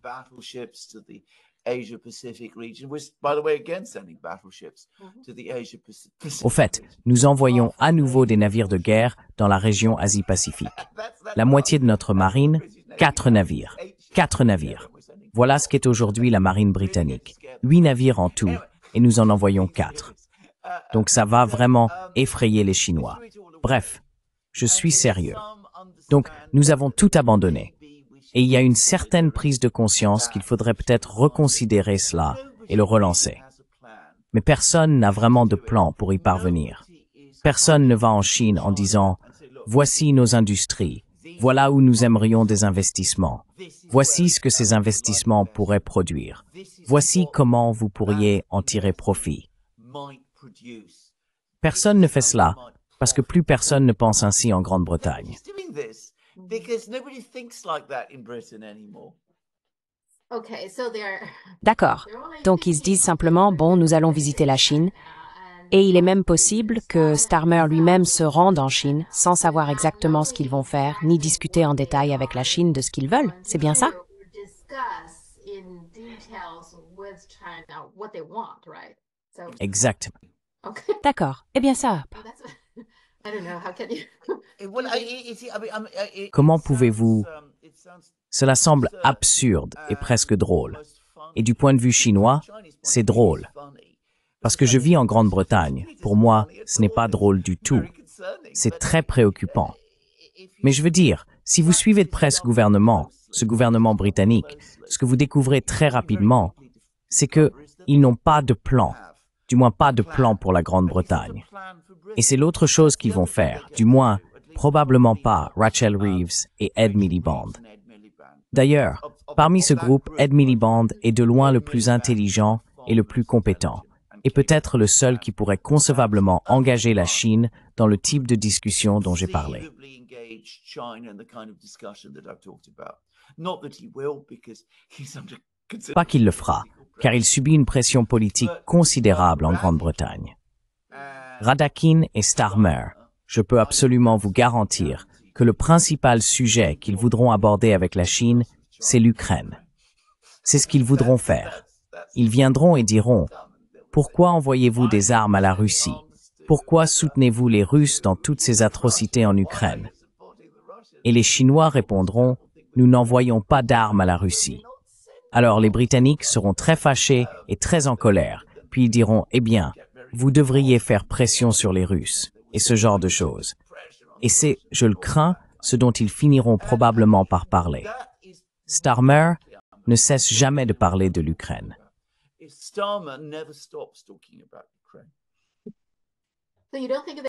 Au fait, nous envoyons à nouveau des navires de guerre dans la région Asie-Pacifique. La moitié de notre marine, 4 navires. 4 navires. Voilà ce qu'est aujourd'hui la marine britannique. 8 navires en tout, et nous en envoyons 4. Donc ça va vraiment effrayer les Chinois. Bref, je suis sérieux. Donc nous avons tout abandonné. Et il y a une certaine prise de conscience qu'il faudrait peut-être reconsidérer cela et le relancer. Mais personne n'a vraiment de plan pour y parvenir. Personne ne va en Chine en disant « Voici nos industries, voilà où nous aimerions des investissements, voici ce que ces investissements pourraient produire, voici comment vous pourriez en tirer profit. » Personne ne fait cela parce que plus personne ne pense ainsi en Grande-Bretagne. D'accord. Donc ils se disent simplement, bon, nous allons visiter la Chine. Et il est même possible que Starmer lui-même se rende en Chine sans savoir exactement ce qu'ils vont faire, ni discuter en détail avec la Chine de ce qu'ils veulent. C'est bien ça? Exactement. D'accord. Eh bien ça. Comment pouvez-vous... Cela semble absurde et presque drôle. Et du point de vue chinois, c'est drôle. Parce que je vis en Grande-Bretagne. Pour moi, ce n'est pas drôle du tout. C'est très préoccupant. Mais je veux dire, si vous suivez de près ce gouvernement britannique, ce que vous découvrez très rapidement, c'est qu'ils n'ont pas de plan. du moins pas de plan pour la Grande-Bretagne. Et c'est l'autre chose qu'ils vont faire, du moins probablement pas Rachel Reeves et Ed Miliband. D'ailleurs, parmi ce groupe, Ed Miliband est de loin le plus intelligent et le plus compétent, et peut-être le seul qui pourrait concevablement engager la Chine dans le type de discussion dont j'ai parlé. Pas qu'il le fera, car il subit une pression politique considérable en Grande-Bretagne. Radakin et Starmer, je peux absolument vous garantir que le principal sujet qu'ils voudront aborder avec la Chine, c'est l'Ukraine. C'est ce qu'ils voudront faire. Ils viendront et diront « Pourquoi envoyez-vous des armes à la Russie? Pourquoi soutenez-vous les Russes dans toutes ces atrocités en Ukraine ?» Et les Chinois répondront « Nous n'envoyons pas d'armes à la Russie. » Alors les Britanniques seront très fâchés et très en colère, puis ils diront « Eh bien, vous devriez faire pression sur les Russes » et ce genre de choses. Et c'est, je le crains, ce dont ils finiront probablement par parler. Starmer ne cesse jamais de parler de l'Ukraine.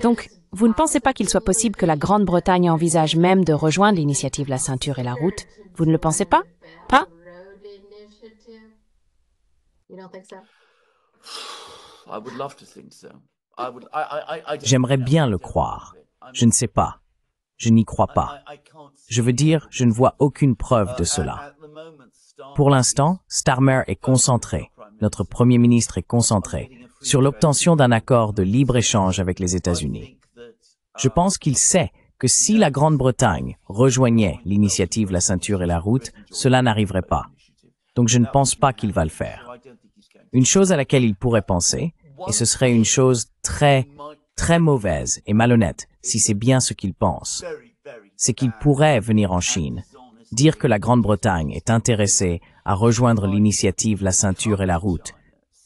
Donc, vous ne pensez pas qu'il soit possible que la Grande-Bretagne envisage même de rejoindre l'initiative La Ceinture et la Route? Vous ne le pensez pas? Pas? J'aimerais bien le croire. Je ne sais pas. Je n'y crois pas. Je veux dire, je ne vois aucune preuve de cela. Pour l'instant, Starmer est concentré, notre Premier ministre est concentré, sur l'obtention d'un accord de libre-échange avec les États-Unis. Je pense qu'il sait que si la Grande-Bretagne rejoignait l'initiative La Ceinture et la Route, cela n'arriverait pas. Donc je ne pense pas qu'il va le faire. Une chose à laquelle il pourrait penser, et ce serait une chose très mauvaise et malhonnête, si c'est bien ce qu'il pense, c'est qu'il pourrait venir en Chine, dire que la Grande-Bretagne est intéressée à rejoindre l'initiative La Ceinture et la Route,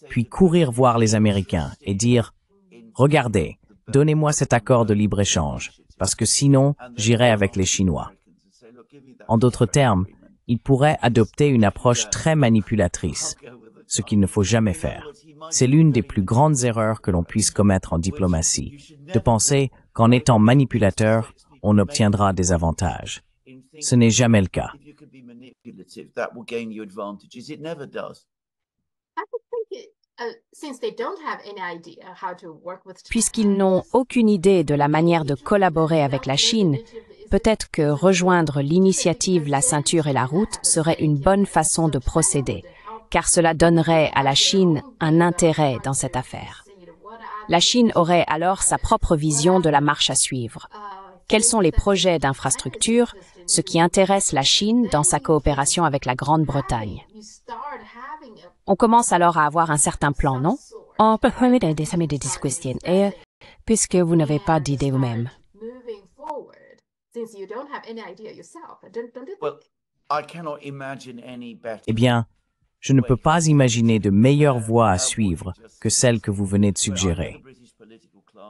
puis courir voir les Américains et dire « Regardez, donnez-moi cet accord de libre-échange, parce que sinon, j'irai avec les Chinois. » En d'autres termes, il pourrait adopter une approche très manipulatrice, ce qu'il ne faut jamais faire. C'est l'une des plus grandes erreurs que l'on puisse commettre en diplomatie, de penser qu'en étant manipulateur, on obtiendra des avantages. Ce n'est jamais le cas. Puisqu'ils n'ont aucune idée de la manière de collaborer avec la Chine, peut-être que rejoindre l'initiative La Ceinture et la Route serait une bonne façon de procéder, car cela donnerait à la Chine un intérêt dans cette affaire. La Chine aurait alors sa propre vision de la marche à suivre. Quels sont les projets d'infrastructure, ce qui intéresse la Chine dans sa coopération avec la Grande-Bretagne? On commence alors à avoir un certain plan, non? On peut permettre des amis de discussion, et puisque vous n'avez pas d'idée vous-même. Eh bien, je ne peux pas imaginer de meilleure voie à suivre que celle que vous venez de suggérer.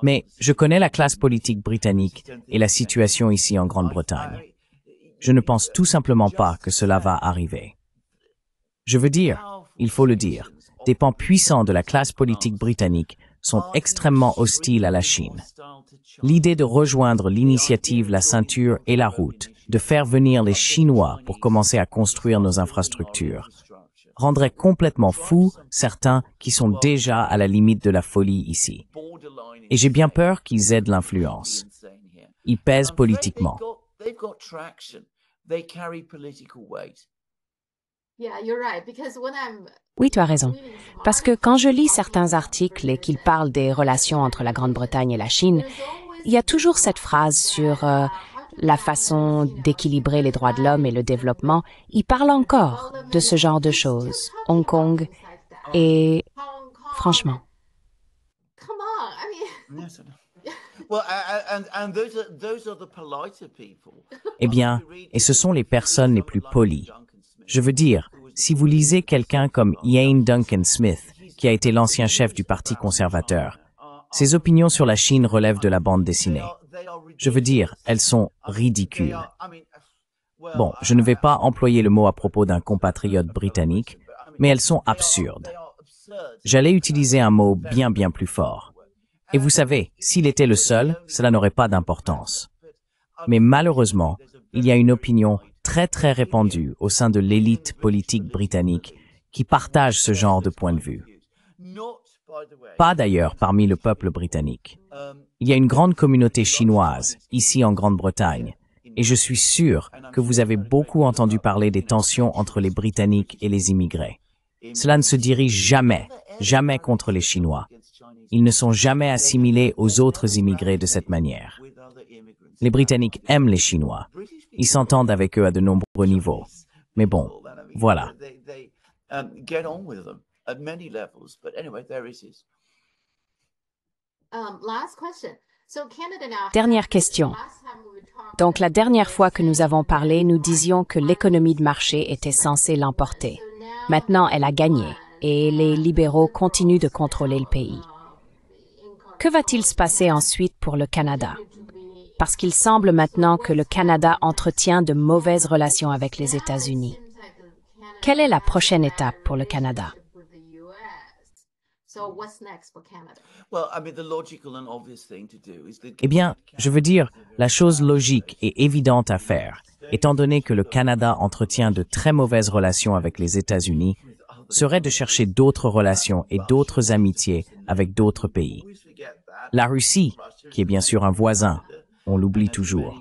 Mais je connais la classe politique britannique et la situation ici en Grande-Bretagne. Je ne pense tout simplement pas que cela va arriver. Je veux dire, il faut le dire, des pans puissants de la classe politique britannique sont extrêmement hostiles à la Chine. L'idée de rejoindre l'initiative La Ceinture et la Route, de faire venir les Chinois pour commencer à construire nos infrastructures, rendrait complètement fous certains qui sont déjà à la limite de la folie ici. Et j'ai bien peur qu'ils aient de l'influence. Ils pèsent politiquement. Oui, tu as raison. Parce que quand je lis certains articles et qu'ils parlent des relations entre la Grande-Bretagne et la Chine, il y a toujours cette phrase sur la façon d'équilibrer les droits de l'homme et le développement. Ils parlent encore de ce genre de choses, Hong Kong, et franchement. Eh bien, et ce sont les personnes les plus polies. Je veux dire, si vous lisez quelqu'un comme Ian Duncan Smith, qui a été l'ancien chef du Parti conservateur, ses opinions sur la Chine relèvent de la bande dessinée. Je veux dire, elles sont ridicules. Bon, je ne vais pas employer le mot à propos d'un compatriote britannique, mais elles sont absurdes. J'allais utiliser un mot bien plus fort. Et vous savez, s'il était le seul, cela n'aurait pas d'importance. Mais malheureusement, il y a une opinion très répandue au sein de l'élite politique britannique qui partage ce genre de point de vue. Pas d'ailleurs parmi le peuple britannique. Il y a une grande communauté chinoise, ici en Grande-Bretagne, et je suis sûr que vous avez beaucoup entendu parler des tensions entre les Britanniques et les immigrés. Cela ne se dirige jamais contre les Chinois. Ils ne sont jamais assimilés aux autres immigrés de cette manière. Les Britanniques aiment les Chinois. Ils s'entendent avec eux à de nombreux niveaux. Mais bon, voilà. Dernière question. Donc la dernière fois que nous avons parlé, nous disions que l'économie de marché était censée l'emporter. Maintenant, elle a gagné et les libéraux continuent de contrôler le pays. Que va-t-il se passer ensuite pour le Canada? Parce qu'il semble maintenant que le Canada entretient de mauvaises relations avec les États-Unis. Quelle est la prochaine étape pour le Canada? Eh bien, je veux dire, la chose logique et évidente à faire, étant donné que le Canada entretient de très mauvaises relations avec les États-Unis, serait de chercher d'autres relations et d'autres amitiés avec d'autres pays. La Russie, qui est bien sûr un voisin, on l'oublie toujours.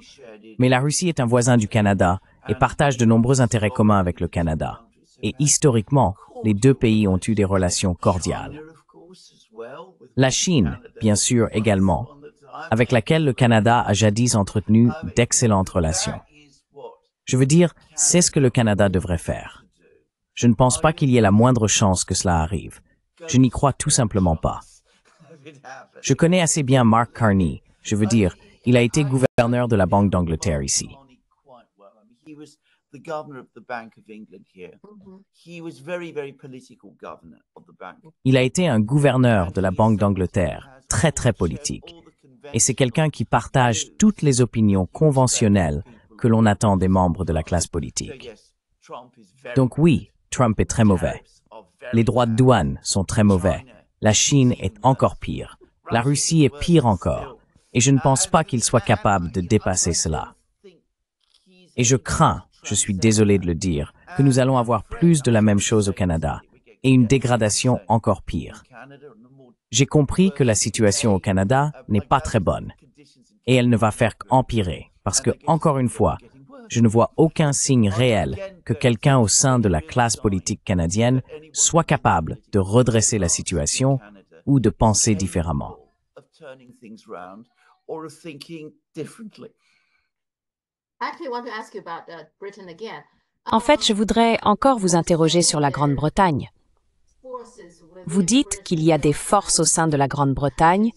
Mais la Russie est un voisin du Canada et partage de nombreux intérêts communs avec le Canada. Et historiquement, les deux pays ont eu des relations cordiales. La Chine, bien sûr, également, avec laquelle le Canada a jadis entretenu d'excellentes relations. Je veux dire, c'est ce que le Canada devrait faire. Je ne pense pas qu'il y ait la moindre chance que cela arrive. Je n'y crois tout simplement pas. Je connais assez bien Mark Carney. Je veux dire, il a été gouverneur de la Banque d'Angleterre ici. Il a été un gouverneur de la Banque d'Angleterre, très politique. Et c'est quelqu'un qui partage toutes les opinions conventionnelles que l'on attend des membres de la classe politique. Donc oui, Trump est très mauvais. Les droits de douane sont très mauvais. La Chine est encore pire. La Russie est pire encore. Et je ne pense pas qu'il soit capable de dépasser cela. Et je crains, je suis désolé de le dire, que nous allons avoir plus de la même chose au Canada et une dégradation encore pire. J'ai compris que la situation au Canada n'est pas très bonne et elle ne va faire qu'empirer parce que, encore une fois, je ne vois aucun signe réel que quelqu'un au sein de la classe politique canadienne soit capable de redresser la situation ou de penser différemment. En fait, je voudrais encore vous interroger sur la Grande-Bretagne. Vous dites qu'il y a des forces au sein de la Grande-Bretagne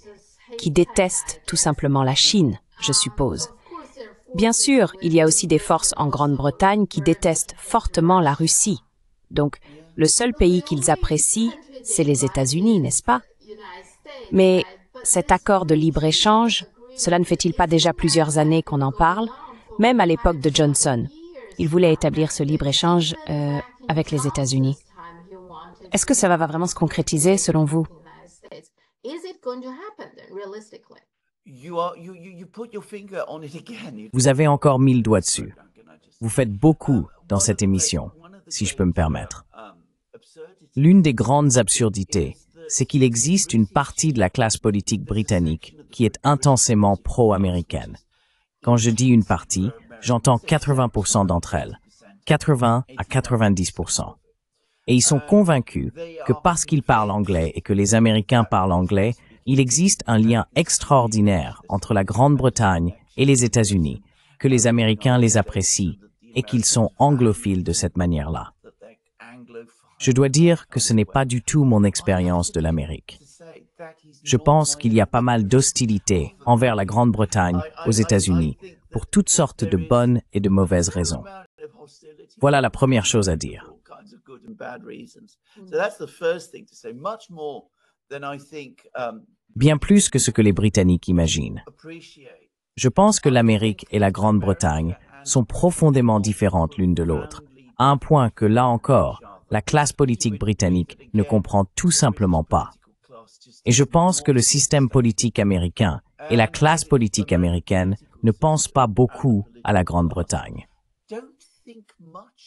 qui détestent tout simplement la Chine, je suppose. Bien sûr, il y a aussi des forces en Grande-Bretagne qui détestent fortement la Russie. Donc, le seul pays qu'ils apprécient, c'est les États-Unis, n'est-ce pas? Mais cet accord de libre-échange, cela ne fait-il pas déjà plusieurs années qu'on en parle? Même à l'époque de Johnson, il voulait établir ce libre-échange avec les États-Unis. Est-ce que ça va vraiment se concrétiser selon vous? Vous avez encore mis le doigt dessus. Vous faites beaucoup dans cette émission, si je peux me permettre. L'une des grandes absurdités, c'est qu'il existe une partie de la classe politique britannique qui est intensément pro-américaine. Quand je dis une partie, j'entends 80% d'entre elles, 80 à 90%. Et ils sont convaincus que parce qu'ils parlent anglais et que les Américains parlent anglais, il existe un lien extraordinaire entre la Grande-Bretagne et les États-Unis, que les Américains les apprécient et qu'ils sont anglophiles de cette manière-là. Je dois dire que ce n'est pas du tout mon expérience de l'Amérique. Je pense qu'il y a pas mal d'hostilité envers la Grande-Bretagne aux États-Unis pour toutes sortes de bonnes et de mauvaises raisons. Voilà la première chose à dire. Bien plus que ce que les Britanniques imaginent. Je pense que l'Amérique et la Grande-Bretagne sont profondément différentes l'une de l'autre, à un point que, là encore, la classe politique britannique ne comprend tout simplement pas. Et je pense que le système politique américain et la classe politique américaine ne pensent pas beaucoup à la Grande-Bretagne.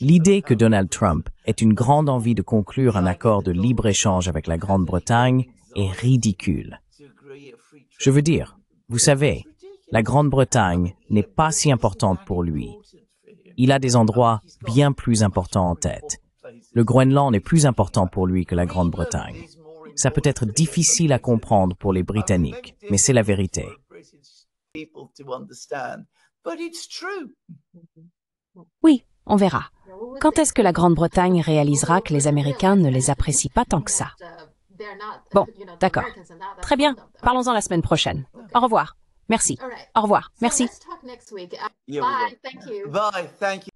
L'idée que Donald Trump ait une grande envie de conclure un accord de libre-échange avec la Grande-Bretagne est ridicule. Je veux dire, vous savez, la Grande-Bretagne n'est pas si importante pour lui. Il a des endroits bien plus importants en tête. Le Groenland est plus important pour lui que la Grande-Bretagne. Ça peut être difficile à comprendre pour les Britanniques, mais c'est la vérité. Oui, on verra. Quand est-ce que la Grande-Bretagne réalisera que les Américains ne les apprécient pas tant que ça? Bon, d'accord. Très bien. Parlons-en la semaine prochaine. Au revoir. Merci. Au revoir. Merci. Bye. Thank you.